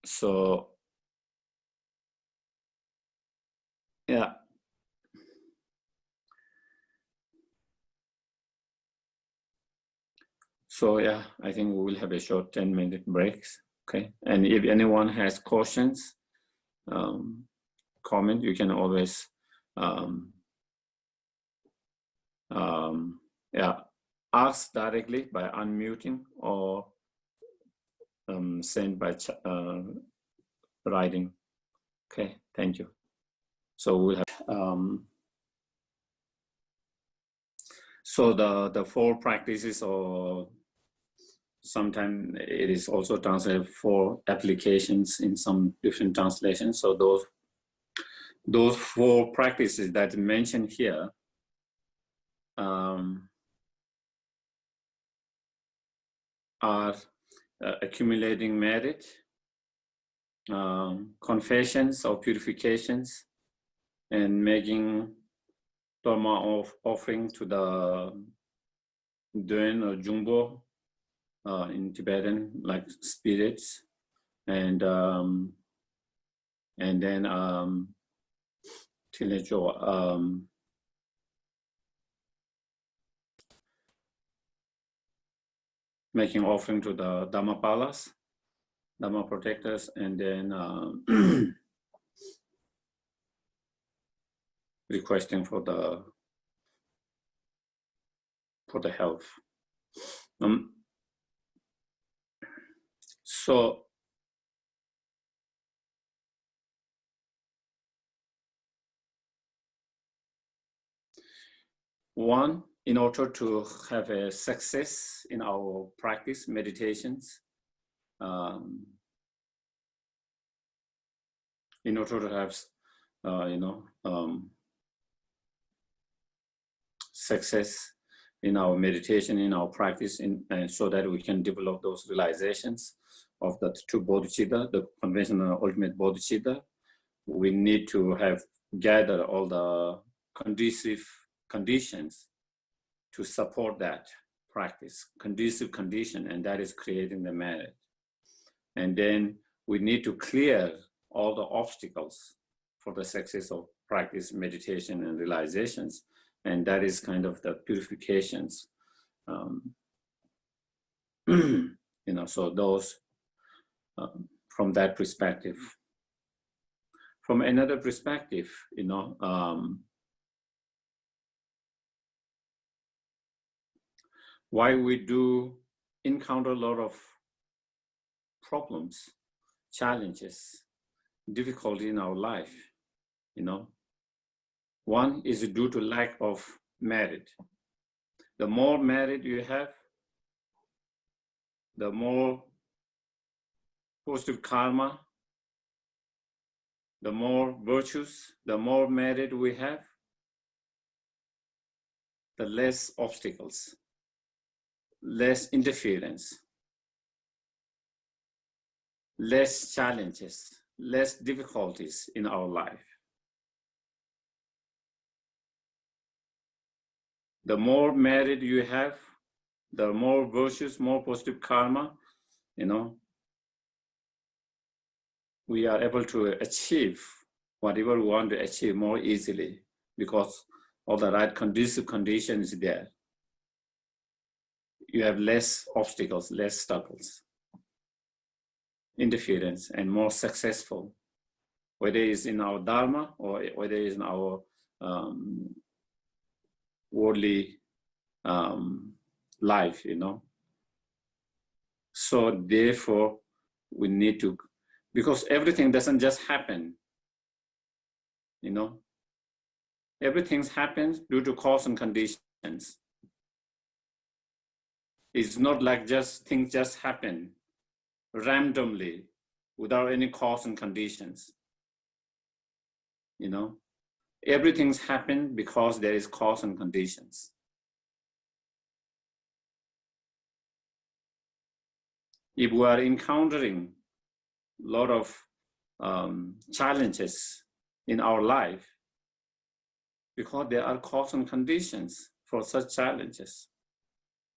So, yeah. So yeah, I think we will have a short 10-minute break, okay? And if anyone has questions, comment, you can always ask directly by unmuting or send by writing. Okay, thank you. So we have so the 4 practices, or sometimes it is also translated 4 applications in some different translations. So those 4 practices that mentioned here are accumulating merit, confessions or purifications, and making dharma offering to the Duen or Jumbo in Tibetan, like spirits, and then Tilejo, making offering to the Dhammapalas, Dhamma protectors, and then requesting for the health. So one, in order to have a success in our practice, meditations, in order to have, success in our meditation, in our practice, and so that we can develop those realizations of the 2 bodhicitta, the conventional ultimate bodhicitta, we need to have gathered all the conducive conditions to support that practice, conducive condition, and that is creating the merit. And then we need to clear all the obstacles for the success of practice, meditation, and realizations, and that is kind of the purifications. So those, from that perspective. From another perspective, why we do encounter a lot of problems, challenges, difficulty in our life, One is due to lack of merit. The more merit you have, the more positive karma, the more virtues, the more merit we have, the less obstacles, less interference, less challenges, less difficulties in our life. The more merit you have, the more virtues, more positive karma, we are able to achieve whatever we want to achieve more easily because all the right conducive conditions there. You have less obstacles, less struggles, interference, and more successful, whether it's in our dharma or whether it's in our worldly life, So therefore, we need to, because everything doesn't just happen, Everything happens due to cause and conditions. It's not like things just happen randomly without any cause and conditions. Everything's happened because there is cause and conditions. If we are encountering a lot of challenges in our life, because there are cause and conditions for such challenges,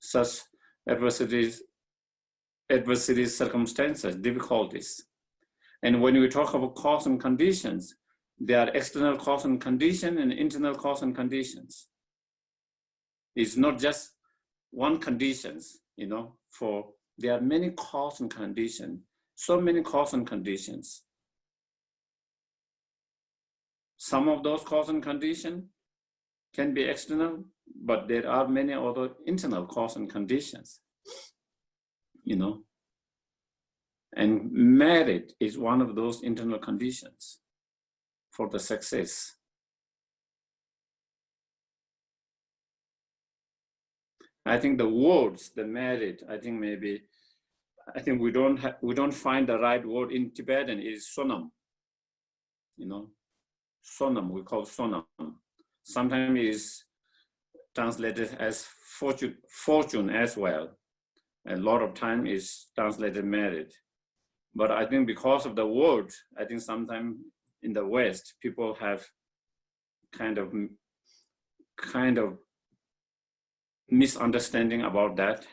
such adversities, circumstances, difficulties. And when we talk about cause and conditions, there are external cause and condition and internal cause and conditions. It's not just one conditions, there are many cause and conditions, so many cause and conditions. Some of those cause and condition can be external, but there are many other internal cause and conditions, you know. And merit is one of those internal conditions for the success. I think the words, the merit, I think we don't find the right word in Tibetan is sonam, you know. Sonam, we call sonam. Sometimes is translated as fortune as well. A lot of time is translated merit. But I think because of the word, I think sometimes in the West, people have kind of misunderstanding about that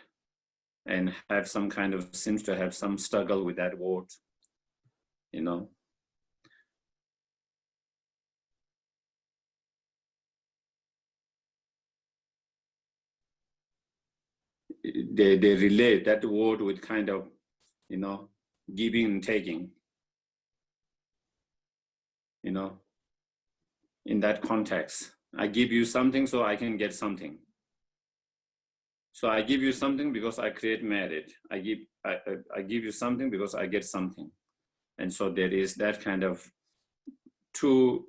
and have some kind of, seems to have some struggle with that word, you know. They relate that word with kind of, you know, giving and taking, you know, in that context. I give you something so I can get something. So I give you something because I create merit. I give you something because I get something. And so there is that kind of two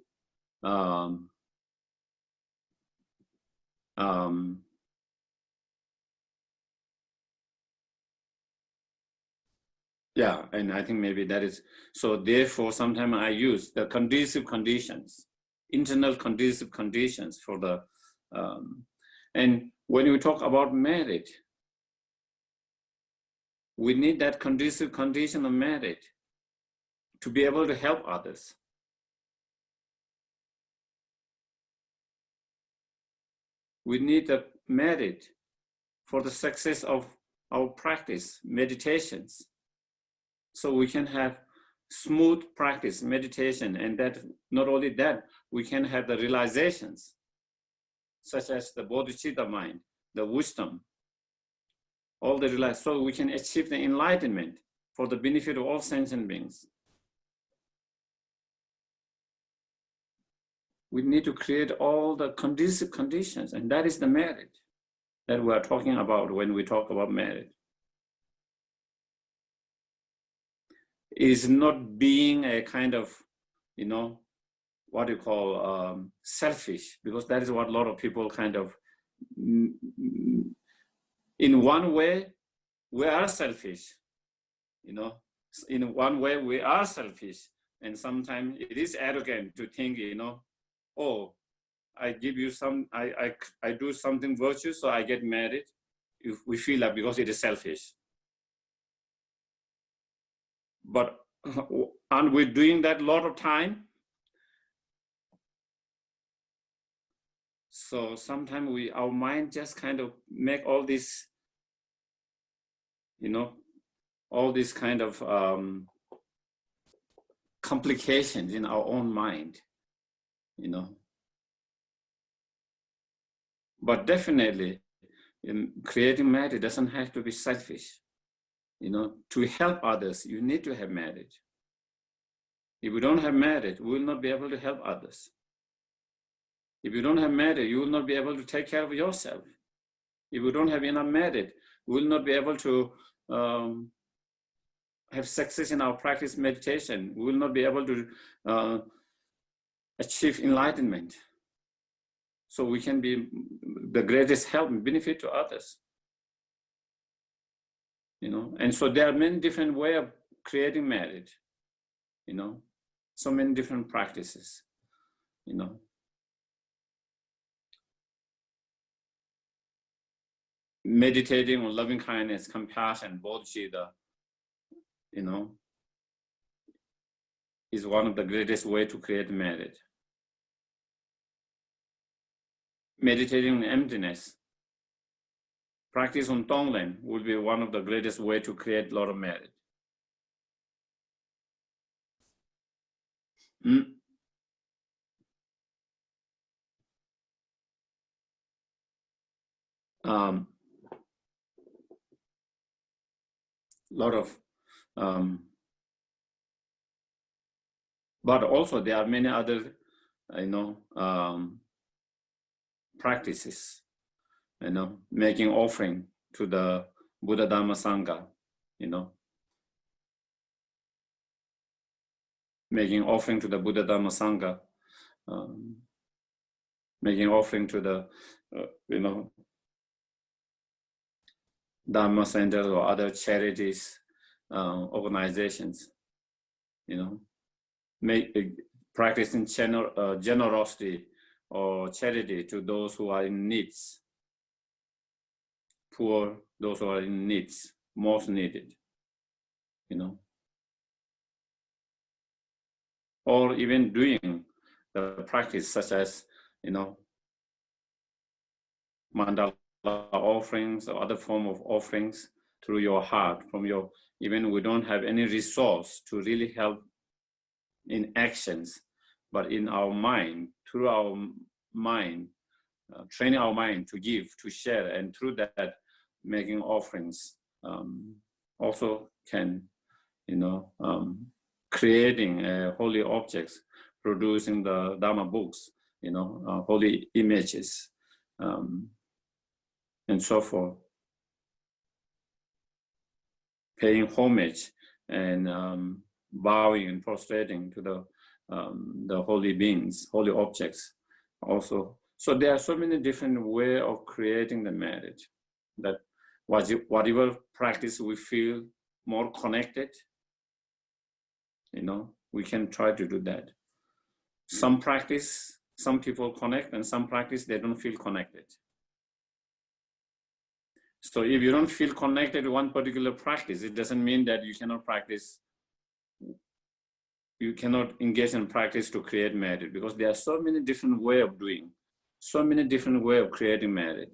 yeah, and I think maybe that is, so therefore sometimes I use the conducive conditions, internal conducive conditions for the, and when we talk about merit, we need that conducive condition of merit to be able to help others. We need the merit for the success of our practice, meditations. So we can have smooth practice, meditation, and that not only that, we can have the realizations, such as the Bodhichitta mind, the wisdom, all the realize, so we can achieve the enlightenment for the benefit of all sentient beings. We need to create all the conducive conditions, and that is the merit that we are talking about when we talk about merit. Is not being a kind of, you know, what you call selfish, because that is what a lot of people kind of, in one way, we are selfish, you know, in one way we are selfish, and sometimes it is arrogant to think, you know, oh, I give you some, I do something virtuous, so I get merit. If we feel that because it is selfish. But aren't we doing that a lot of time? So sometimes our mind just kind of make all this, you know, all these kind of complications in our own mind, you know. But definitely, in creating merit doesn't have to be selfish. You know, to help others, you need to have merit. If you don't have merit, we will not be able to help others. If you don't have merit, you will not be able to take care of yourself. If you don't have enough merit, we will not be able to have success in our practice meditation. We will not be able to achieve enlightenment. So we can be the greatest help and benefit to others. You know, and so there are many different ways of creating merit, you know, so many different practices, you know. Meditating on loving kindness, compassion, bodhichitta, you know, is one of the greatest ways to create merit. Meditating on emptiness, practice on Tonglen will be one of the greatest ways to create a lot of merit. Lot of, but also there are many other practices, making offering to the Buddha Dhamma Sangha, making offering to the Buddha Dhamma Sangha, making offering to the, Dhamma centers or other charities, organizations, practicing generosity or charity to those who are in needs, poor, those who are in needs, most needed, or even doing the practice such as, mandala offerings or other form of offerings through your heart, even we don't have any resource to really help in actions, but in our mind, through our mind, training our mind to give, to share, and through that, making offerings also can, creating holy objects, producing the Dharma books, holy images, and so forth, paying homage and bowing and prostrating to the holy beings, holy objects also. So there are so many different ways of creating the marriage, that whatever practice we feel more connected, we can try to do that. Some practice, some people connect, and some practice, they don't feel connected. So if you don't feel connected to one particular practice, it doesn't mean that you cannot practice, you cannot engage in practice to create merit, because there are so many different ways of doing, so many different ways of creating merit.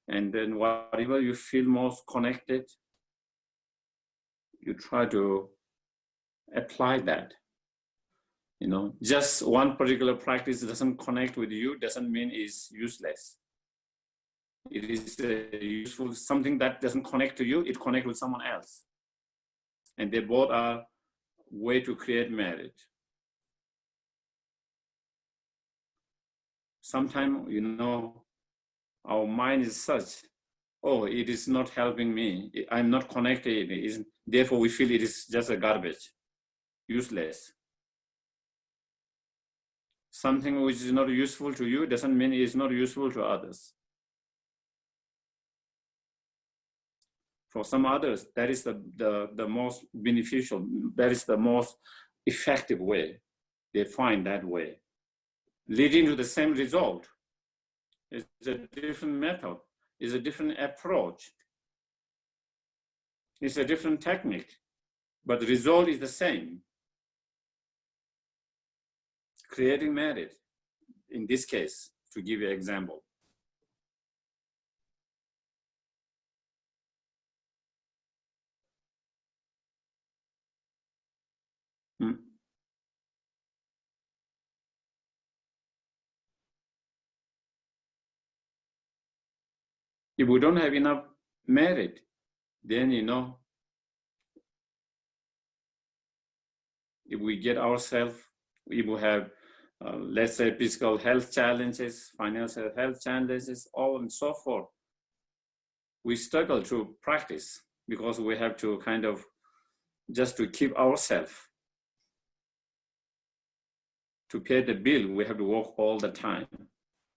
And then whatever you feel most connected, you try to apply that. Just one particular practice doesn't connect with you, doesn't mean it's useless. It is useful. Something that doesn't connect to you, it connects with someone else. And they both are way to create merit. Sometimes, our mind is such, oh, it is not helping me. I'm not connected. Therefore, we feel it is just a garbage, useless. Something which is not useful to you doesn't mean it is not useful to others. For some others, that is the most beneficial, that is the most effective way. They find that way, leading to the same result. It's a different method, it's a different approach, it's a different technique, but the result is the same. Creating merit, in this case, to give you an example. If we don't have enough merit, then, if we get ourselves, if we have, let's say, physical health challenges, financial health challenges, all and so forth, we struggle to practice because we have to kind of, just to keep ourselves, to pay the bill, we have to work all the time,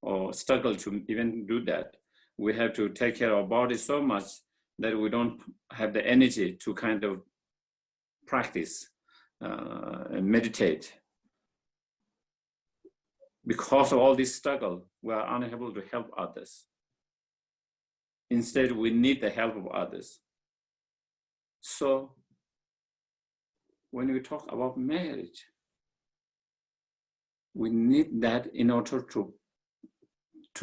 or struggle to even do that. We have to take care of our body so much that we don't have the energy to kind of practice and meditate. Because of all this struggle, we are unable to help others. Instead, we need the help of others. So when we talk about marriage, we need that in order to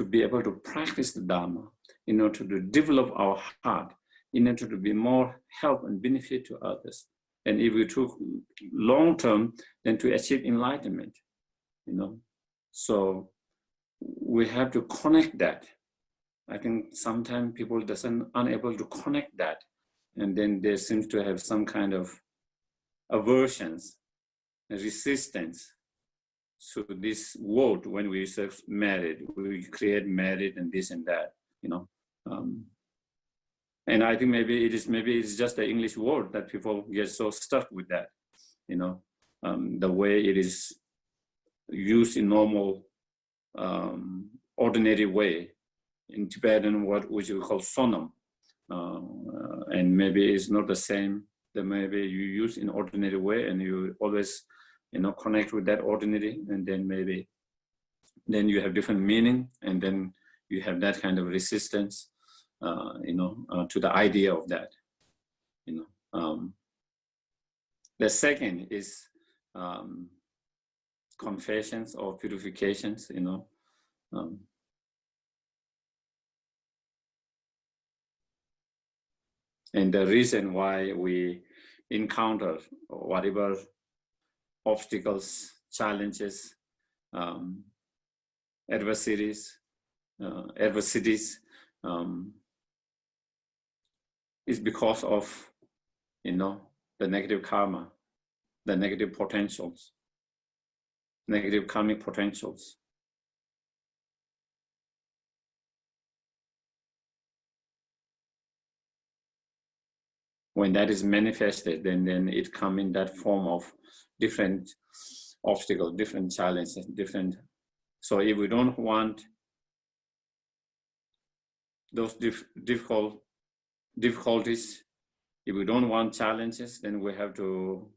be able to practice the Dharma, in order to develop our heart, in order to be more help and benefit to others. And if we took long term, then to achieve enlightenment, So we have to connect that. I think sometimes people unable to connect that, and then there seems to have some kind of aversions, resistance. So this word, when we say merit, we create merit and this and that, you know. And I think maybe it's just the English word that people get so stuck with that, you know, the way it is used in normal, ordinary way in Tibetan, which we call sonam, and maybe it's not the same that maybe you use in ordinary way, and you always, you know, connect with that ordinary, and then maybe then you have different meaning, and then you have that kind of resistance, you know, to the idea of that, you know. The second is confessions or purifications, you know. And the reason why we encounter whatever obstacles, challenges, adversities is because of, you know, the negative karma, the negative potentials, negative karmic potentials. When that is manifested, then it comes in that form of different obstacles, different challenges, different. So if we don't want those difficulties, if we don't want challenges, then we have to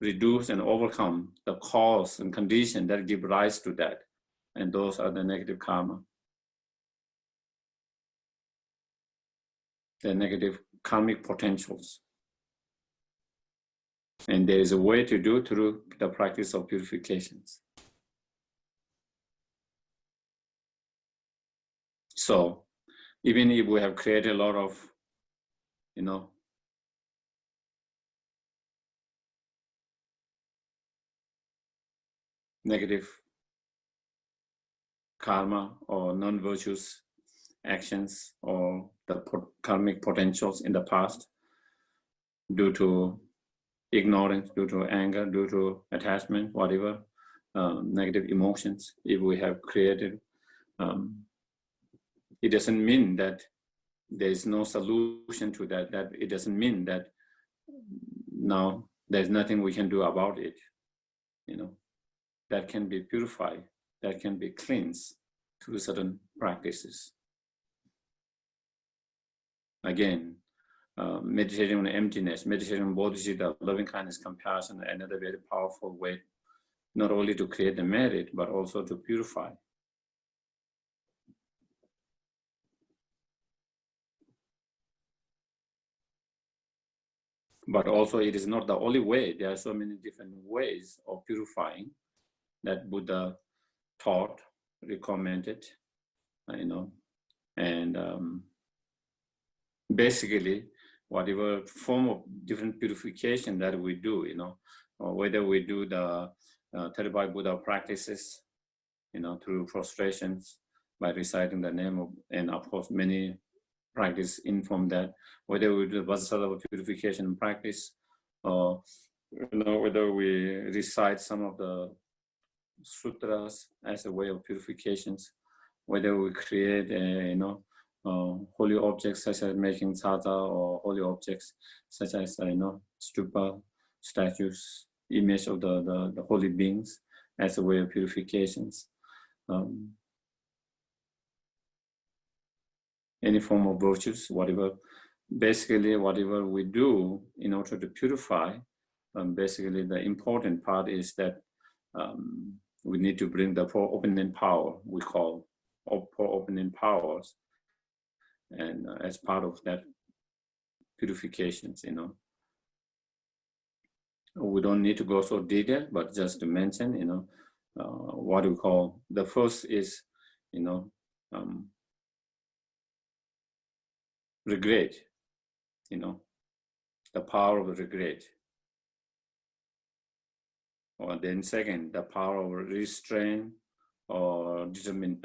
reduce and overcome the cause and condition that give rise to that. And those are the negative karma, the negative karmic potentials. And there is a way to do through the practice of purifications. So even if we have created a lot of, you know, negative karma or non-virtuous actions or the karmic potentials in the past, due to ignorance, due to anger, due to attachment, whatever, negative emotions, if we have created, it doesn't mean that there is no solution to that. That it doesn't mean that now there's nothing we can do about it. You know, that can be purified, that can be cleansed through certain practices. Again, meditating on emptiness, meditating on Bodhichitta, loving kindness, compassion, another very powerful way, not only to create the merit, but also to purify. But also it is not the only way. There are so many different ways of purifying that Buddha taught, recommended, you know, and basically whatever form of different purification that we do, you know, or whether we do the Theravada Buddha practices, you know, through prostrations by reciting the name of, and of course many practice inform that, whether we do the Vajrasattva purification practice, or, you know, whether we recite some of the sutras as a way of purifications, whether we create a, you know, holy objects such as making sata, or holy objects such as, you know, stupa, statues, image of the holy beings as a way of purifications. Any form of virtues, whatever, basically whatever we do in order to purify, basically the important part is that we need to bring the four opening power, we call four opening powers, and as part of that purifications, you know. We don't need to go so detailed, but just to mention, you know, what we call, the first is, you know, regret, you know, the power of regret. Or then second, the power of restraint or determine,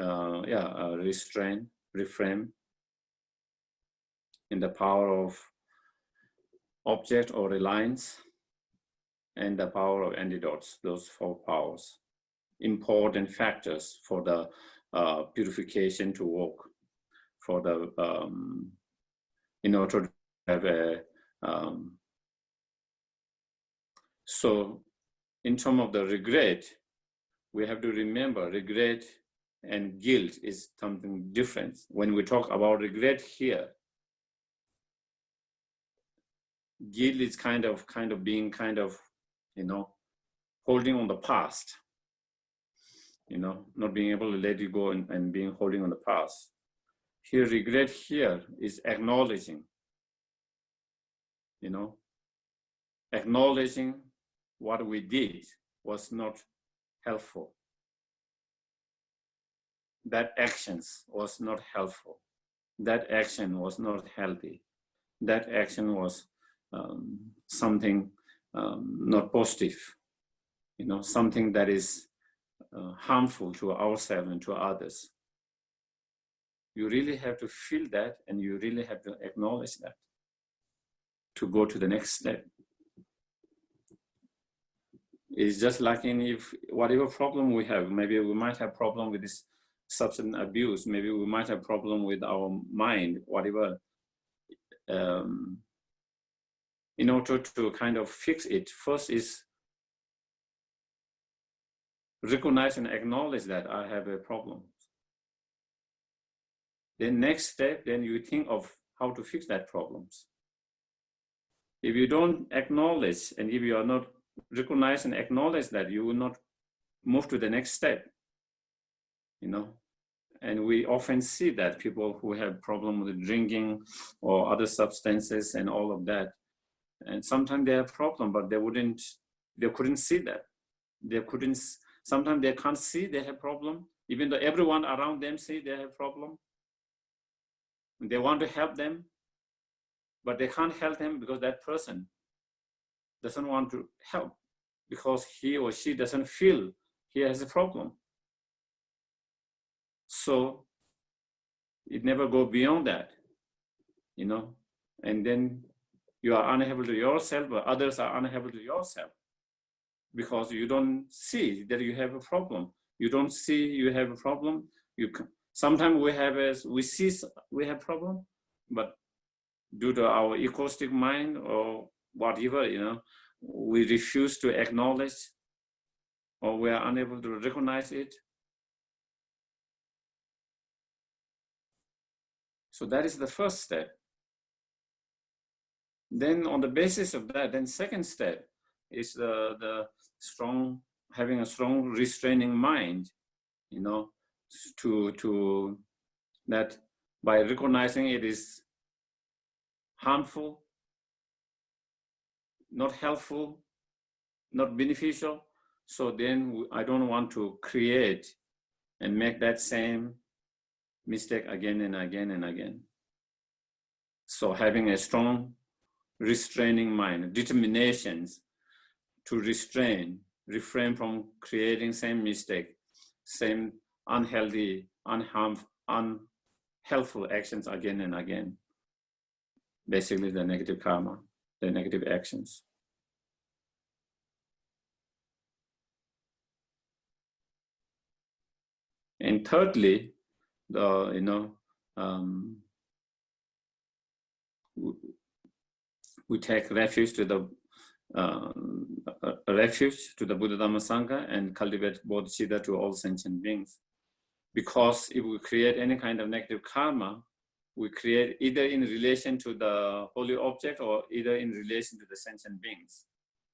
restrain, reframe, in the power of object or reliance, and the power of antidotes, those four powers. important factors for the purification to work, for the in order to have a so in terms of the regret, we have to remember regret and guilt is something different. When we talk about regret here, guilt is kind of being holding on the past, not being able to let it go and being holding on the past. Here, regret here is acknowledging, acknowledging what we did was not helpful. That actions was not helpful. That action was not healthy. That action was something not positive, something that is harmful to ourselves and to others. You really have to feel that, and you really have to acknowledge that to go to the next step. It's just like if whatever problem we have, maybe we might have problem with this substance abuse, maybe we might have problem with our mind, whatever. In order to kind of fix it, first is recognize and acknowledge that I have a problem. Then next step, then you think of how to fix that problems. If you don't acknowledge, and if you are not recognize and acknowledge that, you will not move to the next step, And we often see that people who have problem with drinking or other substances and all of that, and sometimes they have problem, but they couldn't see that. Sometimes they can't see they have problem, even though everyone around them see they have problem. They want to help them, but they can't help them because that person doesn't want to help, because he or she doesn't feel he has a problem. So it never go beyond that, and then you are unable to yourself, but others are unable to yourself, because you don't see that you have a problem. You don't see you have a problem. Sometimes we see we have problem, but due to our egoistic mind or whatever, we refuse to acknowledge, or we are unable to recognize it. So that is the first step. Then on the basis of that, then second step is having a strong restraining mind, to that by recognizing it is harmful, not helpful, not beneficial. So then I don't want to create and make that same mistake again and again and again. So having a strong restraining mind, determinations to refrain from creating same mistake, same unhealthy, unhelpful actions again and again. Basically the negative karma, the negative actions. And thirdly, we take refuge to the Buddha Dhamma Sangha and cultivate Bodhichitta to all sentient beings. Because if we create any kind of negative karma, we create either in relation to the holy object or either in relation to the sentient beings.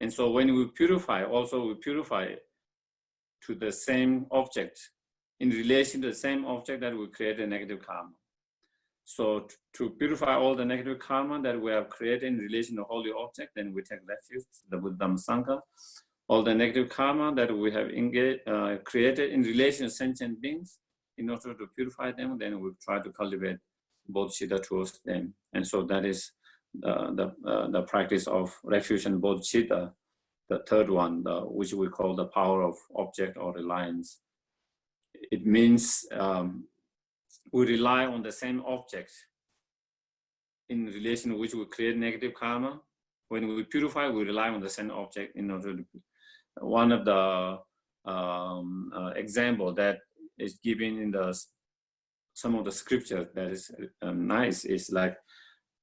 And so when we purify, also we purify to the same object, in relation to the same object that we create a negative karma. So to purify all the negative karma that we have created in relation to holy object, then we take refuge to the Buddha Dhamma Sangha. All the negative karma that we have created in relation to sentient beings, in order to purify them, then we try to cultivate bodhicitta towards them. And so that is the practice of refuge and bodhicitta, the third one, which we call the power of object or reliance. It means we rely on the same object in relation to which we create negative karma. When we purify, we rely on the same object in order to. One of the example that is given in some of the scriptures that is nice is like,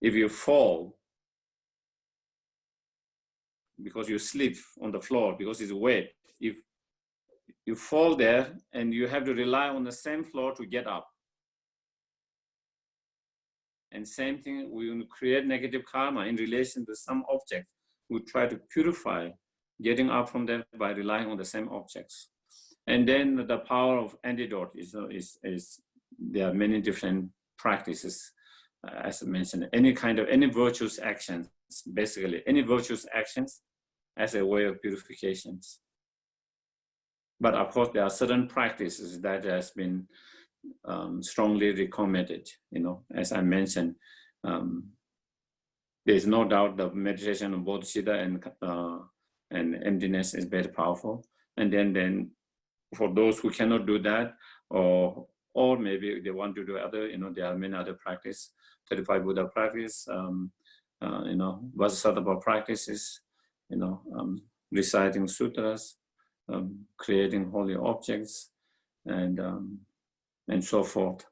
if you fall because you sleep on the floor because it's wet, if you fall there and you have to rely on the same floor to get up. And same thing, we will create negative karma in relation to some objects. We try to purify getting up from there by relying on the same objects. And then the power of antidote is there are many different practices, as I mentioned, any virtuous actions, basically any virtuous actions as a way of purifications. But of course, there are certain practices that has been strongly recommended. As I mentioned, there's no doubt the meditation of Bodhichitta and emptiness is very powerful. And then for those who cannot do that, or maybe they want to do other, there are many other practices, 35 Buddha practice, Vajrasattva practices, reciting sutras, creating holy objects, and so forth,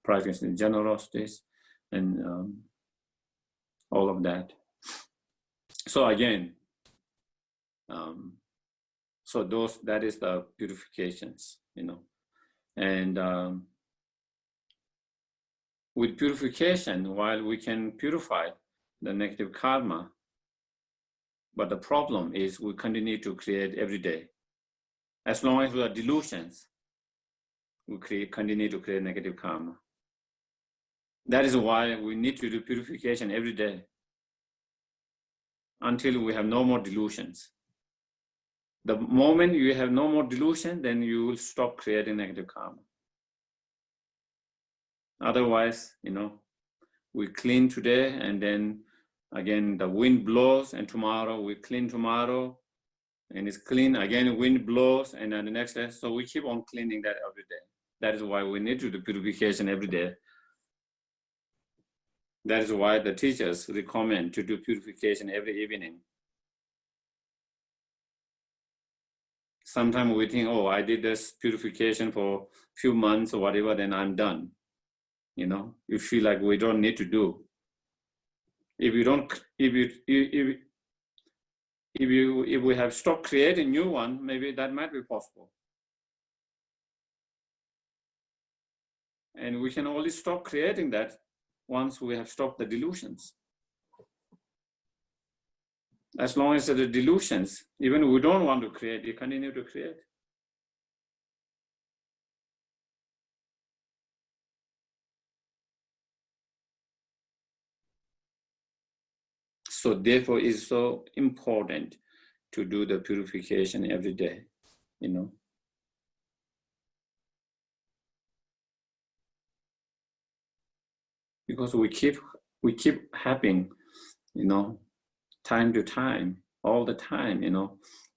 practicing generosities, and all of that. So again, that is the purifications, and with purification, while we can purify the negative karma, but the problem is we continue to create every day. As long as we are delusions, we continue to create negative karma. That is why we need to do purification every day until we have no more delusions. The moment you have no more delusion, then you will stop creating negative karma. Otherwise, we clean today, and then again the wind blows, and tomorrow we clean tomorrow, and it's clean again, wind blows, and then the next day. So we keep on cleaning that every day. That is why we need to do purification every day. That is why the teachers recommend to do purification every evening. Sometimes we think, oh, I did this purification for a few months or whatever, then I'm done. You feel like we don't need to do. If we have stopped creating new one, maybe that might be possible. And we can only stop creating that once we have stopped the delusions. As long as the delusions, even we don't want to create, you continue to create. So therefore, it's so important to do the purification every day, Because we keep having, time to time, all the time,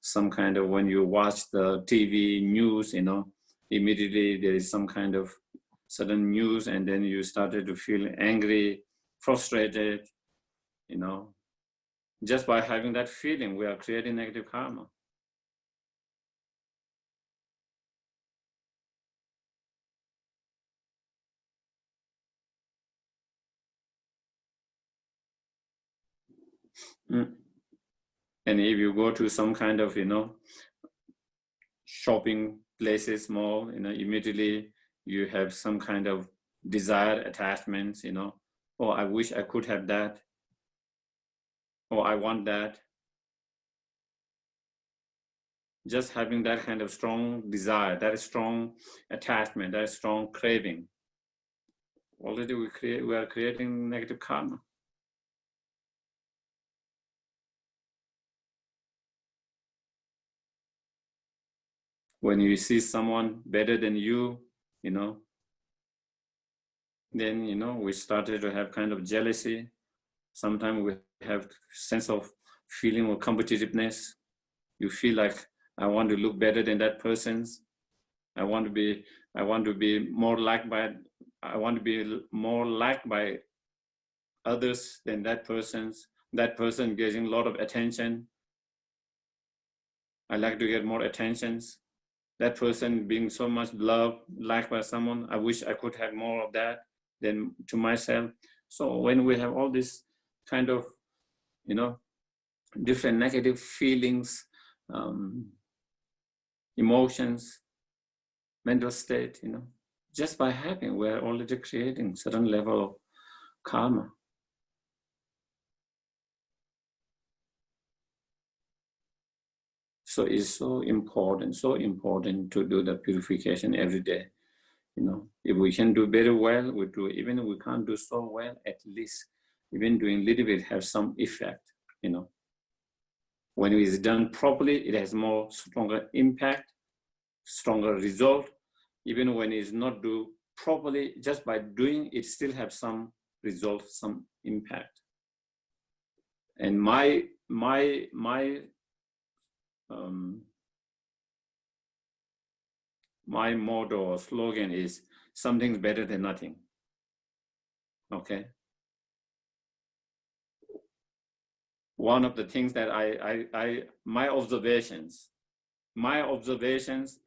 some kind of, when you watch the TV news, immediately there is some kind of sudden news, and then you started to feel angry, frustrated, Just by having that feeling, we are creating negative karma. And if you go to some kind of, shopping places, mall, immediately you have some kind of desired attachments, oh, I wish I could have that. Oh, I want that. Just having that kind of strong desire, that strong attachment, that strong craving, already we are creating negative karma. When you see someone better than you, then, we started to have kind of jealousy. Sometimes we have sense of feeling of competitiveness. You feel like, I want to look better than that person's. I want to be more liked by others than that person's. That person getting a lot of attention. I like to get more attentions. That person being so much loved, liked by someone, I wish I could have more of that than to myself. So when we have all this kind of, different negative feelings, emotions, mental state, just by having, we're already creating certain level of karma. So it's so important to do the purification every day. If we can do very well, we do. Even if we can't do so well, at least even doing a little bit has some effect. When it is done properly, it has stronger impact, stronger result. Even when it's not do properly, just by doing it, still have some result, some impact. And my motto or slogan is something's better than nothing. Okay. One of the things that my observations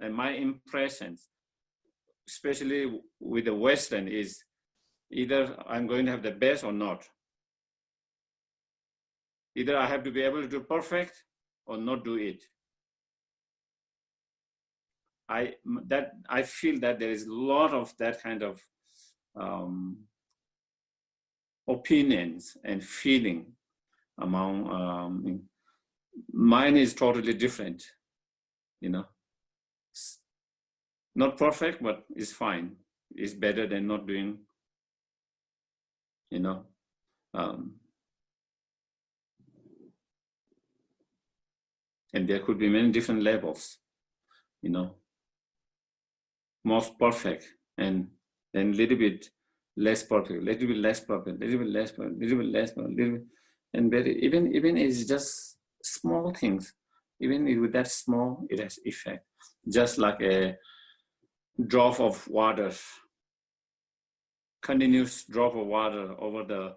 and my impressions, especially with the Western, is either I'm going to have the best or not. Either I have to be able to do perfect or not do it. I feel that there is a lot of that kind of opinions and feeling among mine is totally different, not perfect, but it's fine. It's better than not doing, and there could be many different levels, most perfect, and then a little bit less perfect, little bit less perfect, little bit less perfect, little bit less perfect, little bit, and even it's just small things. Even with that small, it has effect. Just like a drop of water, continuous drop of water over the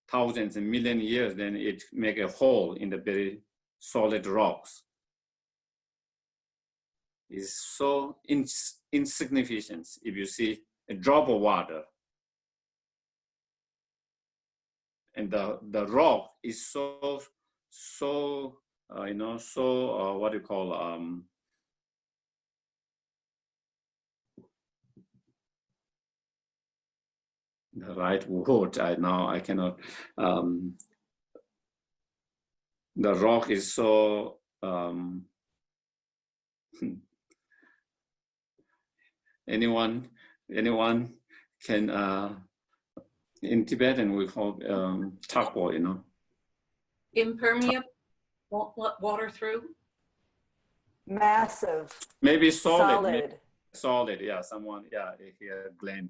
thousands and million years, then it make a hole in the very solid rocks. It's so insignificant if you see a drop of water, and the rock is so what do you call the right word. I cannot. The rock is so anyone can in Tibetan we call takpo, Impermeable, won't let water through. Massive. Maybe solid. Solid. Maybe solid. Yeah, someone. Yeah, here, Glenn.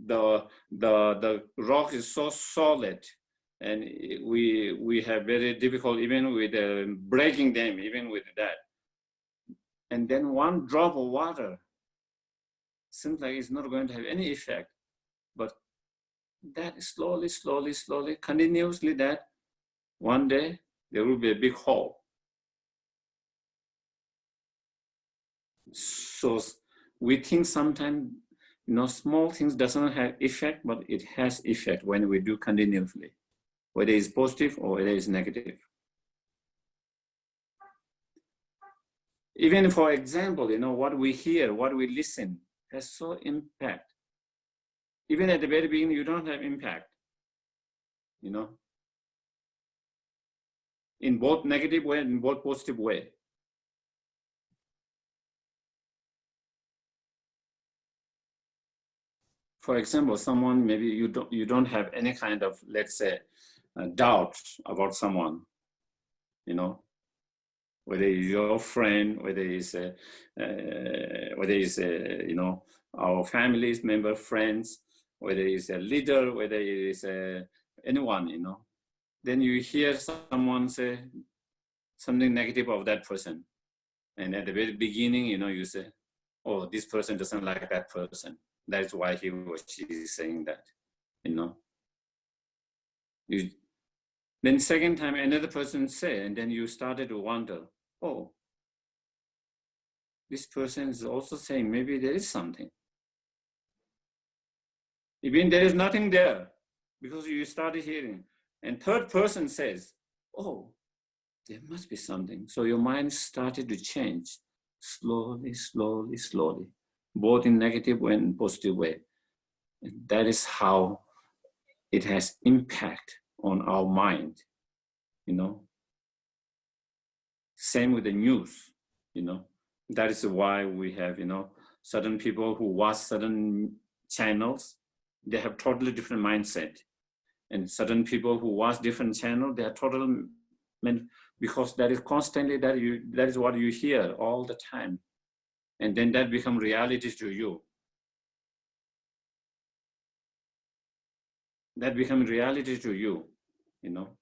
The rock is so solid, and we have very difficult even with breaking them, even with that. And then one drop of water seems like it's not going to have any effect, but that slowly, continuously, that one day there will be a big hole. So we think sometimes, small things doesn't have effect, but it has effect when we do continuously, whether it's positive or whether it's negative. Even for example, what we hear, what we listen has so impact. Even at the very beginning, you don't have impact, in both negative way and both positive way. For example, someone, maybe you don't have any kind of, let's say, doubt about someone, whether it's your friend, whether it's our family's member, friends, whether it's a leader, whether it is anyone, then you hear someone say something negative of that person, and at the very beginning, you say, "Oh, this person doesn't like that person. That's why he or she is saying that," Then second time another person say, and then you started to wonder, oh, this person is also saying maybe there is something. Even there is nothing there, because you started hearing. And third person says, oh, there must be something. So your mind started to change slowly, slowly, slowly, both in negative and positive way. And that is how it has impact on our mind, you know. Same with the news, you know. That is why we have, you know, certain people who watch certain channels, they have totally different mindset. And certain people who watch different channels, they are totally, because that is constantly, that is what you hear all the time. And then that becomes reality to you. That becomes reality to you, you know.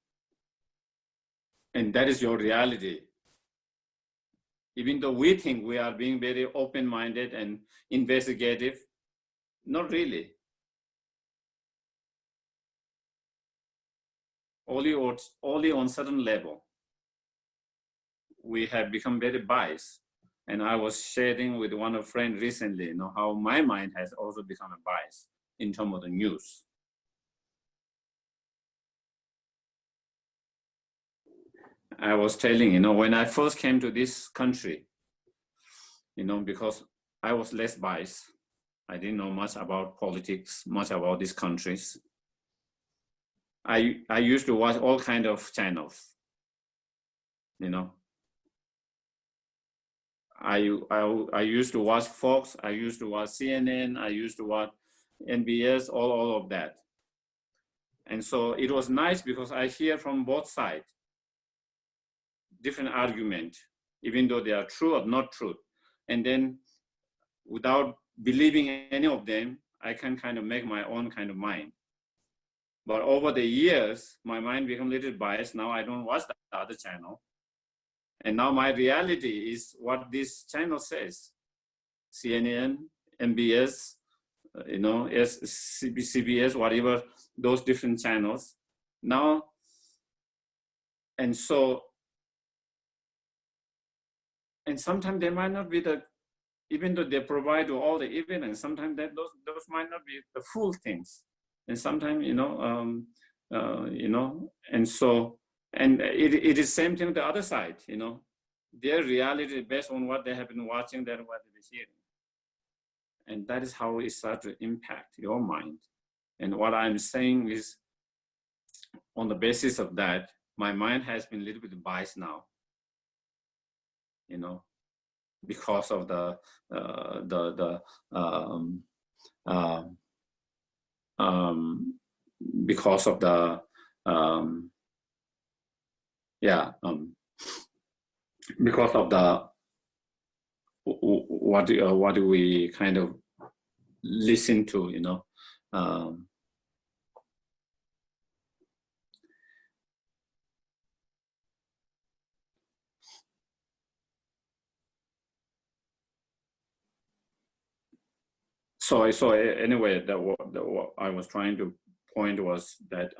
And that is your reality. Even though we think we are being very open-minded and investigative, not really. Only on certain level. We have become very biased. And I was sharing with one of friend recently, you know, how my mind has also become a bias in terms of the news. I was telling, you know, when I first came to this country, you know, because I was less biased. I didn't know much about politics, much about these countries. I used to watch all kinds of channels, you know. I used to watch Fox, I used to watch CNN, I used to watch NBS, all of that. And so it was nice because I hear from both sides, different argument, even though they are true or not true. And then without believing any of them, I can kind of make my own kind of mind. But over the years, my mind became a little biased. Now I don't watch the other channel. And now my reality is what this channel says. CNN, MBS, you know, CBS, whatever, those different channels. Now, and so, and sometimes they might not be the, even though they provide all the evidence, sometimes that those might not be the full things. And sometimes, you know, and so, and it is same thing the other side, you know, their reality based on what they have been watching, that what they're hearing. And that is how it starts to impact your mind. And what I'm saying is, on the basis of that, my mind has been a little bit biased now, you know, because of because of the because of the what do we kind of listen to, you know. So anyway, what I was trying to point was that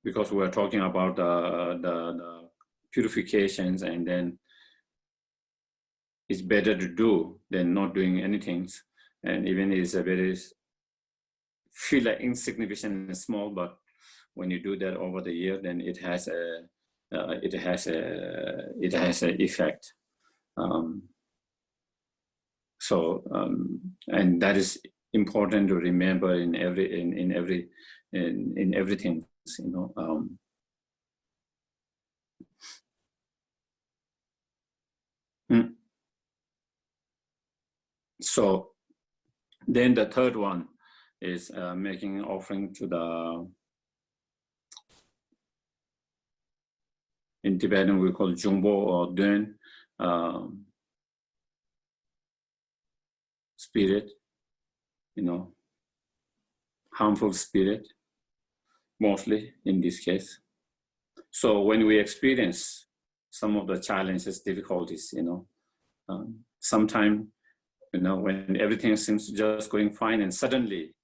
because we're talking about the purifications, and then it's better to do than not doing anything. And even it's a very, feel like insignificant and small, but when you do that over the year, then it has a effect. And that is important to remember in everything, you know. So then the third one is making an offering to the, in Tibetan we call Jumbo or Duen, spirit, you know, harmful spirit, mostly in this case. So when we experience some of the challenges, difficulties, you know, sometimes, you know, when everything seems just going fine and suddenly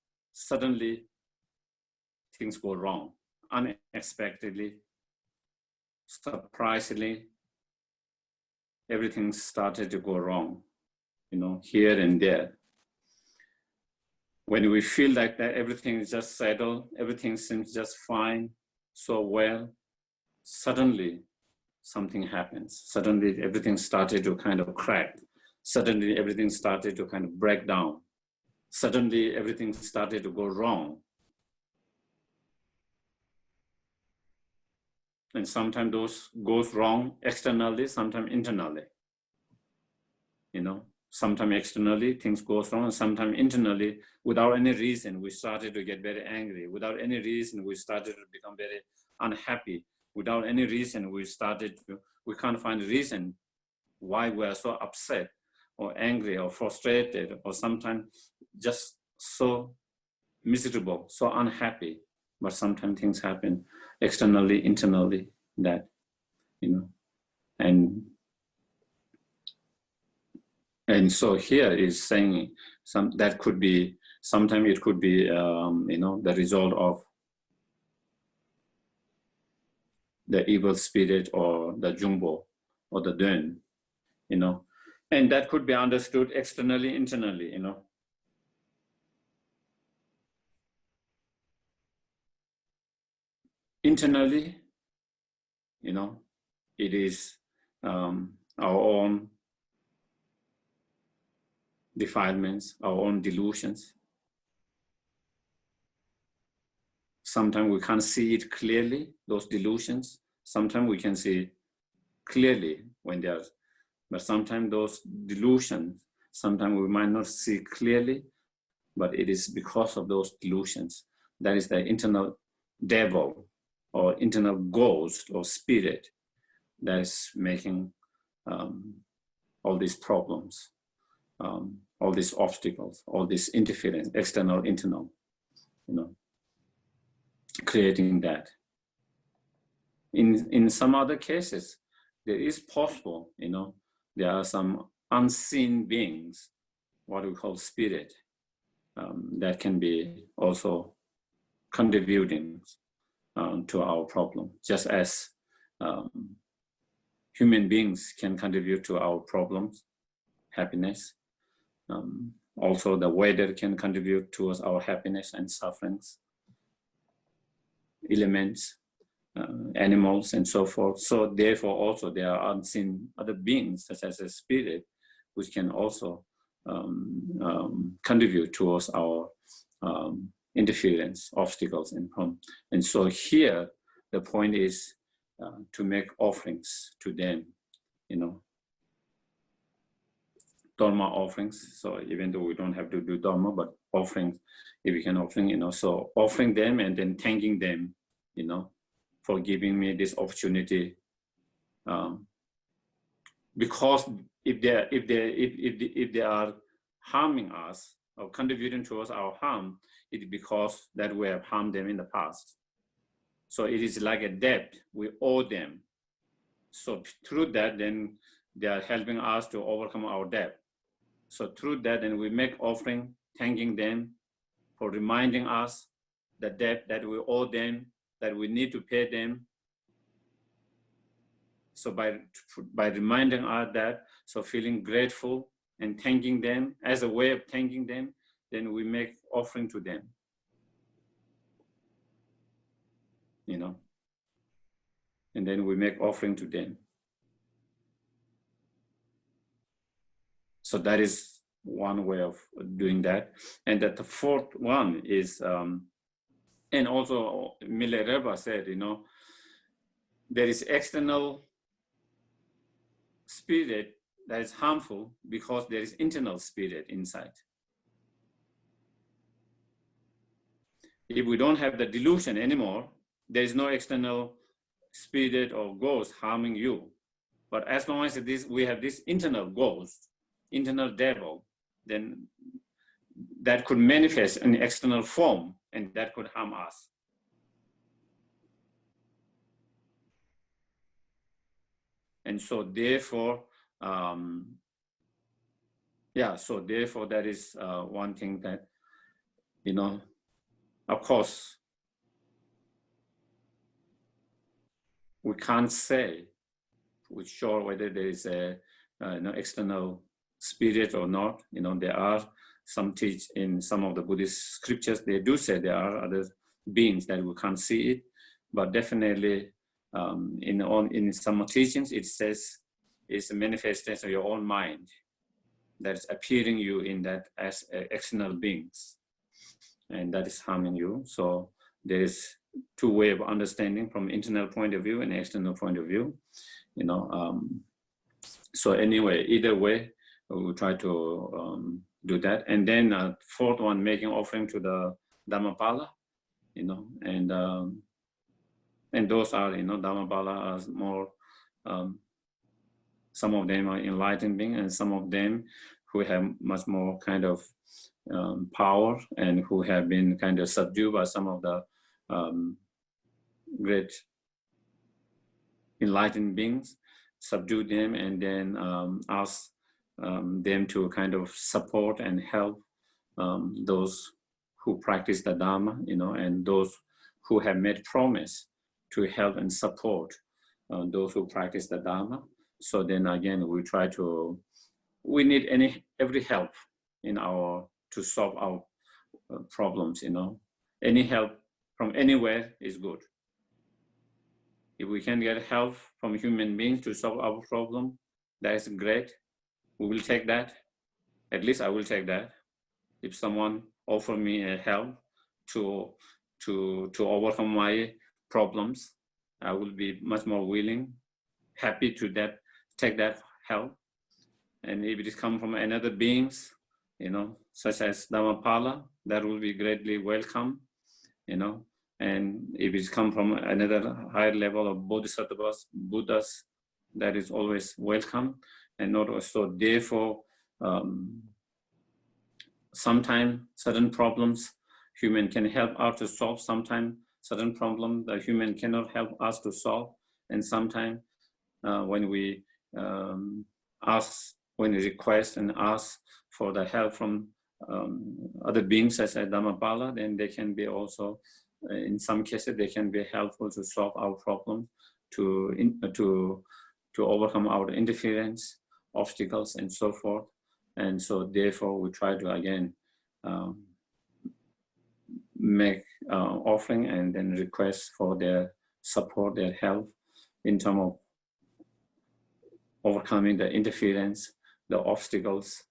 things go wrong, unexpectedly, surprisingly, everything started to go wrong, here and there. When we feel like that everything is just settled, everything seems just fine, so well, suddenly something happens. Suddenly everything started to kind of crack. Suddenly everything started to kind of break down. Suddenly everything started to go wrong. And sometimes those goes wrong externally, sometimes internally. Sometimes externally things goes wrong, and sometimes internally, without any reason, we started to get very angry. Without any reason, we started to become very unhappy. Without any reason, we can't find a reason why we are so upset or angry or frustrated, or sometimes just so miserable, so unhappy. But sometimes things happen externally, internally, that, and so here is saying that could be, sometimes it could be, the result of the evil spirit or the jumbo or the dön, and that could be understood externally, internally, Internally, it is our own defilements, our own delusions. Sometimes we can't see it clearly, those delusions. Sometimes we can see clearly when they are, but sometimes those delusions, sometimes we might not see clearly, but it is because of those delusions. That is the internal devil or internal ghost or spirit that is making all these problems, all these obstacles, all this interference, external, internal, creating that. In some other cases, there is possible, there are some unseen beings, what we call spirit, that can be also contributing to our problem, just as human beings can contribute to our problems, happiness. Also, the weather can contribute towards our happiness and sufferings, elements, animals, and so forth. So therefore, also there are unseen other beings, such as a spirit, which can also contribute towards our interference, obstacles, and so here the point is to make offerings to them, dharma offerings. So even though we don't have to do dharma, but offerings, if we can offering, so offering them and then thanking them, for giving me this opportunity. Because if they are harming us or contributing towards our harm, it is because that we have harmed them in the past. So it is like a debt we owe them. So through that, then they are helping us to overcome our debt. So through that, then we make offering, thanking them for reminding us the debt that we owe them, that we need to pay them. So by reminding us that, so feeling grateful and thanking them, as a way of thanking them, then we make offering to them, and then we make offering to them. So that is one way of doing that. And that the fourth one is, and also Milerva said, there is external spirit that is harmful because there is internal spirit inside. If we don't have the delusion anymore, there is no external spirit or ghost harming you. But as long as we have this internal ghost, internal devil, then that could manifest in external form, and that could harm us. And so therefore, so therefore that is one thing that, of course, we can't say with sure whether there is a external spirit or not. There are some teach in some of the Buddhist scriptures, they do say there are other beings that we can't see it, but definitely in some teachings it says it's a manifestation of your own mind that is appearing you in that as external beings, and that is harming you. So there is two ways of understanding, from internal point of view and external point of view. So anyway, either way, we will try to do that. And then fourth one, making offering to the Dhammapala, and those are, Dhammapala are more, some of them are enlightened beings, and some of them who have much more kind of power and who have been kind of subdued by some of the great enlightened beings, subdue them, and then ask them to kind of support and help those who practice the Dharma, and those who have made promise to help and support those who practice the Dharma. So then again, we need every help to solve our problems, Any help from anywhere is good. If we can get help from human beings to solve our problem, that is great. We will take that. At least I will take that. If someone offer me a help to overcome my problems, I will be much more willing, happy to take that help. And if it is come from another beings, such as Dhammapala, that will be greatly welcome, And if it's come from another higher level of Bodhisattvas, Buddhas, that is always welcome. And not also, therefore, sometimes certain problems human can help us to solve. Sometimes certain problems the human cannot help us to solve. And sometimes when we request and ask for the help from other beings such as Dhammapala, then they can be also, in some cases, they can be helpful to solve our problems, to overcome our interference, obstacles, and so forth. And so therefore we try to again make offering and then request for their support, their help in terms of overcoming the interference, the obstacles,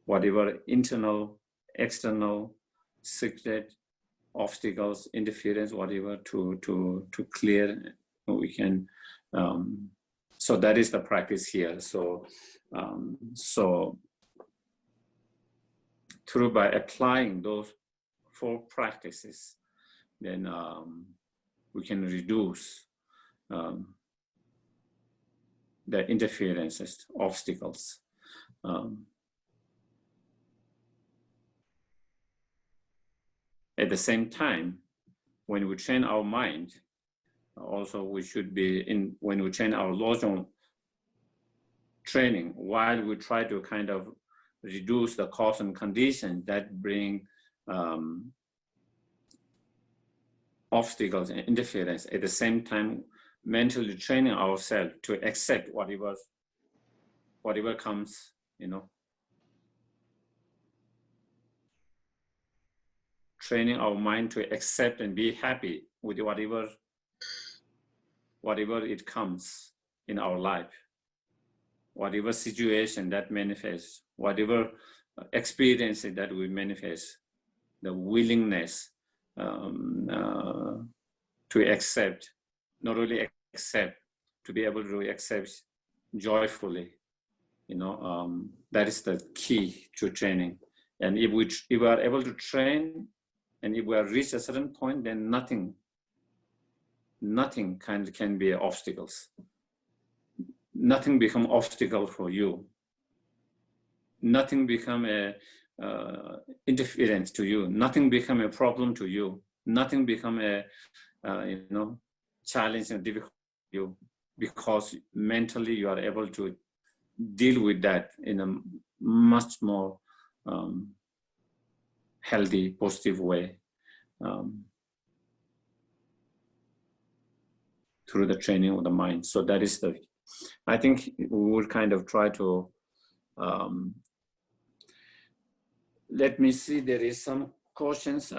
whatever internal, external, secret obstacles, interference, whatever, to clear. We can. So that is the practice here. So through by applying those 4 practices, then we can reduce the interferences, obstacles. At the same time, when we train our mind, also we should be when we train our Lojong training, while we try to kind of reduce the cause and condition that bring obstacles and interference, at the same time mentally training ourselves to accept whatever comes, training our mind to accept and be happy with whatever it comes in our life, whatever situation that manifests, whatever experience that we manifest, the willingness to accept, not only accept, to be able to accept joyfully, that is the key to training. And if we are able to train, and if we have reached a certain point, then nothing can be obstacles. Nothing become obstacle for you. Nothing become a interference to you. Nothing become a problem to you. Nothing become a challenge and difficult to you, because mentally you are able to deal with that in a much more healthy, positive way. through the training of the mind. So that is the, I think we will kind of try to, let me see, there is some questions.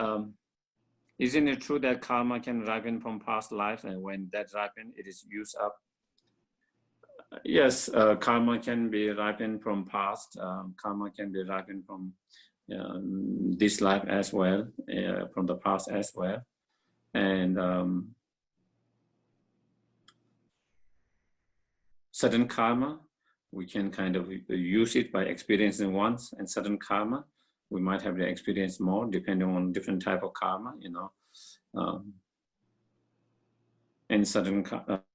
Isn't it true that karma can ripen from past lives, and when that ripens, it is used up? Yes, karma can be ripened from past. Karma can be ripened from this life as well, from the past as well. And certain karma, we can kind of use it by experiencing once, and certain karma, we might have to experience more depending on different type of karma, you know. And certain,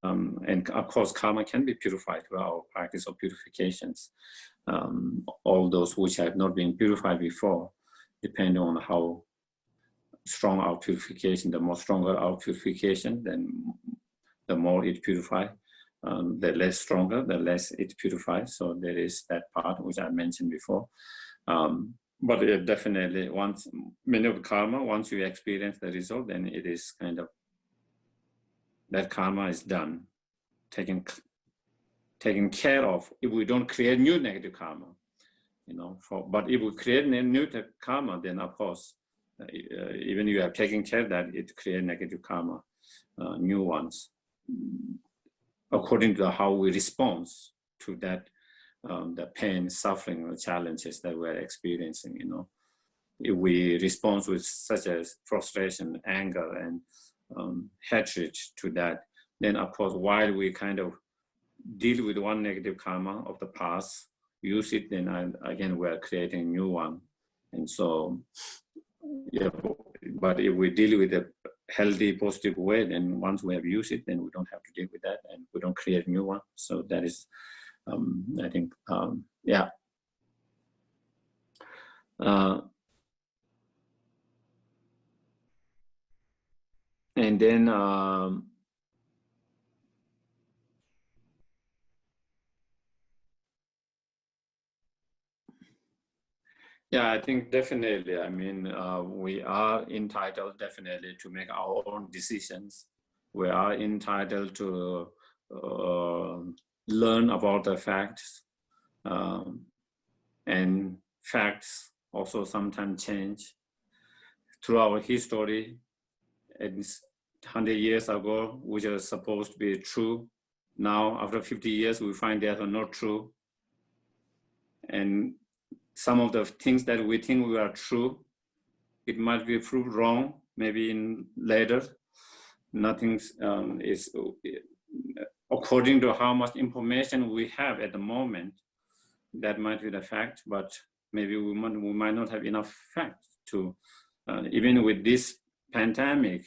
and of course, karma can be purified through our practice of purifications. All those which have not been purified before, depending on how strong our purification, the more stronger our purification, then the more it purifies. The less stronger, the less it purifies. So there is that part which I mentioned before. But it definitely, once many of karma, once you experience the result, then it is kind of, that karma is done, taken care of. If we don't create new negative karma, you know, but if we create new karma, then of course, even you have taken care of that, it creates negative karma, new ones, according to how we respond to that, the pain, suffering, or challenges that we're experiencing, you know. If we respond with such as frustration, anger, and hatred to that, then of course, while we kind of deal with one negative karma of the past, use it, then again, we're creating a new one. And so, yeah, but if we deal with a healthy, positive way, then once we have used it, then we don't have to deal with that, and we don't create a new one. So that is, I think, yeah. And then, yeah, I think definitely, I mean, we are entitled definitely to make our own decisions. We are entitled to learn about the facts, and facts also sometimes change. Through our history, 100 years ago, which are supposed to be true, now after 50 years, we find they are not true. And some of the things that we think we are true, it might be proved wrong, maybe in later. Nothing is, according to how much information we have at the moment, that might be the fact, but maybe we might not have enough facts to, even with this pandemic,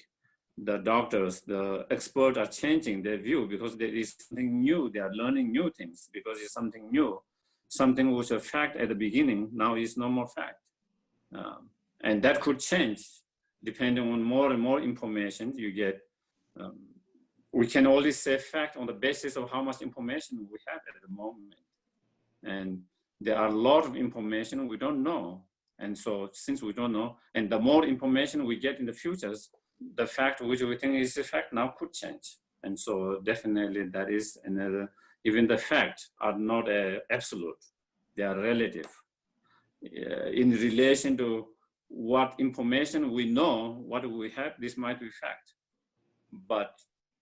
the doctors, the experts are changing their view because there is something new. They are learning new things because it's something new. Something was a fact at the beginning, now is no more fact. And that could change depending on more and more information you get. We can only say fact on the basis of how much information we have at the moment. And there are a lot of information we don't know. And so since we don't know, and the more information we get in the futures, the fact which we think is a fact now could change. And so definitely that is another, even the facts are not absolute, they are relative. In relation to what information we know, what we have, this might be fact. But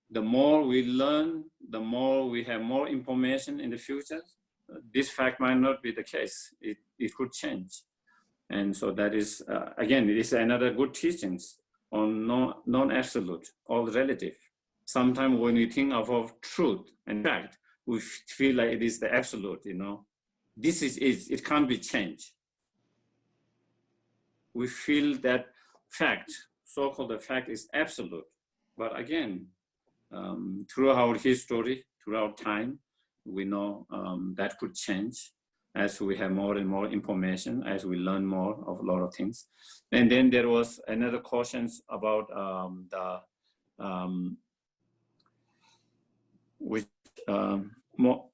the more we learn, the more we have more information in the future, this fact might not be the case. It could change. And so that is, again, it is another good teachings on non-absolute, all relative. Sometimes when we think of truth and fact, we feel like it is the absolute, you know. This is it, it can't be changed. We feel that fact, so-called the fact is absolute. But again, through our history, throughout time, we know that could change as we have more and more information, as we learn more of a lot of things. And then there was another questions about more.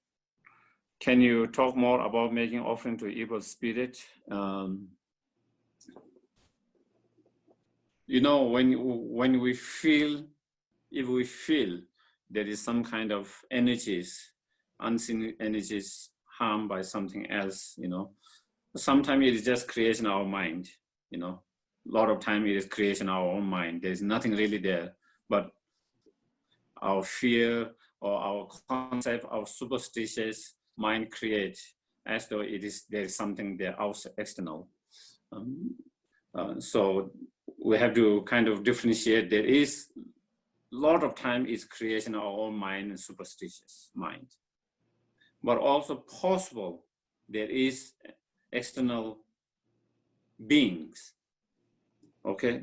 Can you talk more about making offering to evil spirit? You know, when we feel, if we feel there is some kind of energies, unseen energies harmed by something else, sometimes it is just creation in our mind, a lot of time it is creation in our own mind. There's nothing really there, but our fear or our concept, our superstitious mind creates as though there is something there outside, external. So we have to kind of differentiate. There is a lot of time is creation of our own mind and superstitious mind, but also possible there is external beings. Okay,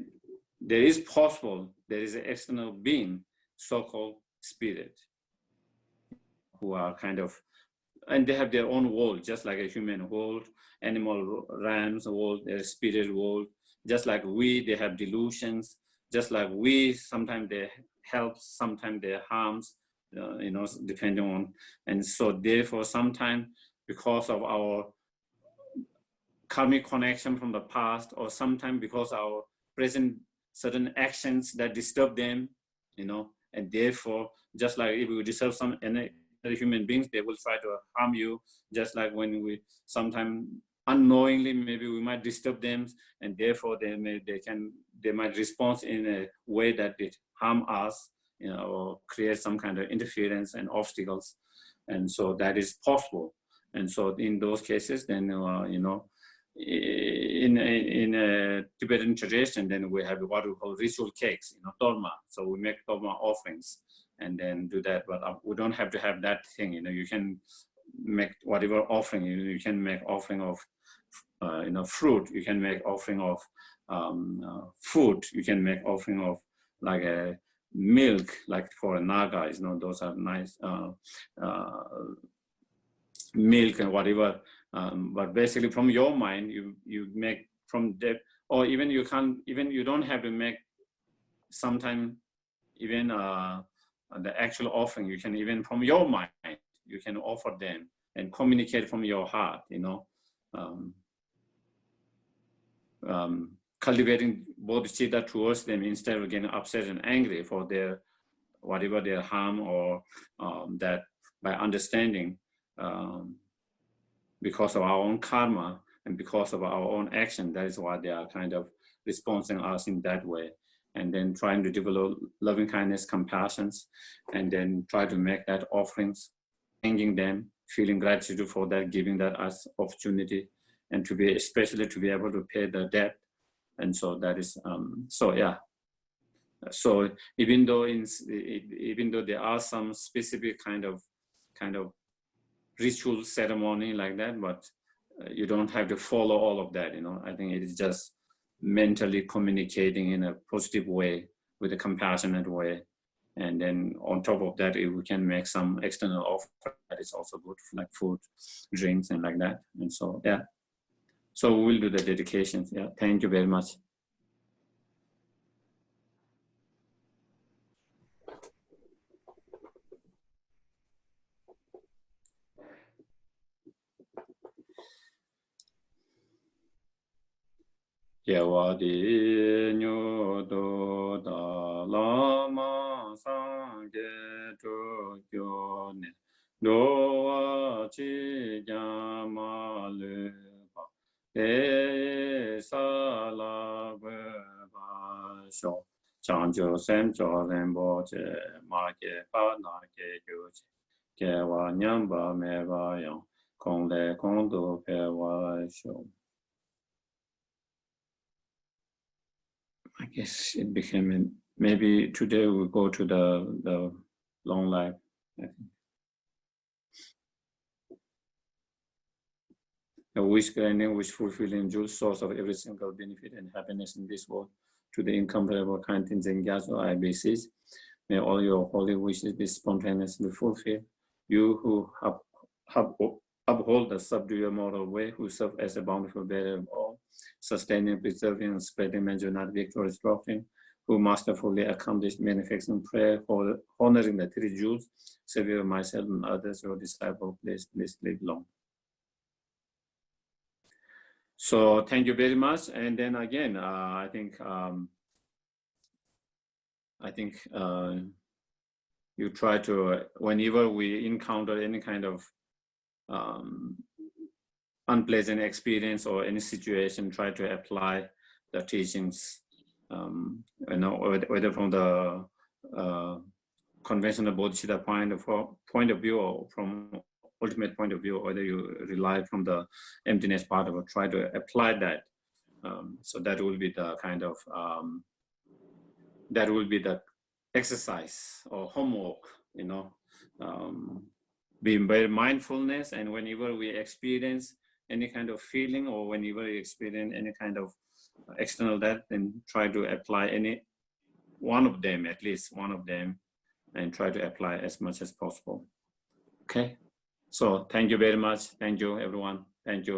there is possible there is an external being, so-called spirit, who are kind of, and they have their own world, just like a human world, animal realms world, their spirit world. Just like we, they have delusions. Just like we, sometimes they help, sometimes they harms, depending on. And so therefore, sometimes because of our karmic connection from the past, or sometimes because our present certain actions that disturb them, and therefore, just like if we disturb some other human beings, they will try to harm you. Just like when we sometimes unknowingly, maybe we might disturb them, and therefore they might respond in a way that it harm us, or create some kind of interference and obstacles. And so that is possible. And so in those cases, then in a Tibetan tradition, then we have what we call ritual cakes, torma. So we make torma offerings and then do that. But we don't have to have that thing. You can make whatever offering. You can make offering of fruit. You can make offering of food. You can make offering of like a milk, like for a Naga. Those are nice milk and whatever. But basically, from your mind, you make from that, or even you don't have to make. Sometimes even the actual offering, you can even from your mind, you can offer them and communicate from your heart. Cultivating bodhicitta towards them instead of getting upset and angry for their whatever their harm, or that by understanding. Because of our own karma and because of our own action, that is why they are kind of responding us in that way. And then trying to develop loving kindness, compassion, and then try to make that offerings, thanking them, feeling gratitude for that, giving that as opportunity, and especially to be able to pay the debt. And so that is, so yeah. So even though there are some specific kind of ritual ceremony like that, but you don't have to follow all of that. I think it is just mentally communicating in a positive way, with a compassionate way, and then on top of that, if we can make some external offer, that is also good, like food, drinks, and like that. And so yeah, so we'll do the dedications. Yeah, thank you very much. Yawadi nyodo da lama sangye chokyo ne dowa chi jama le pa te sala ba sho changjo semjo renpo che ma ke pa na ke gyo che ke wa nyamba me ba yang kong le kong do pe wa sho. I guess it became maybe today we'll go to the long life. I think. A wish granting, wish fulfilling, jewel source of every single benefit and happiness in this world, to the incomparable kind in Gyatso IBCs. May all your holy wishes be spontaneously fulfilled. You who uphold the subdued moral way, who serve as a bountiful bearer of all, sustaining, preserving, and spreading Manjunath victorious doctrine, who masterfully accomplished manifesting prayer, honoring the three jewels, save myself and others, your disciple, please live long. So thank you very much. And then again, I think you try to, whenever we encounter any kind of unpleasant experience or any situation, try to apply the teachings, whether from the conventional Bodhichitta point of view or from ultimate point of view, or whether you rely from the emptiness part of it, try to apply that. So that will be the kind of, that will be the exercise or homework, being very mindfulness, and whenever we experience any kind of feeling or whenever we experience any kind of external that, then try to apply any one of them, at least one of them, and try to apply as much as possible. Okay, so thank you very much. Thank you, everyone. Thank you.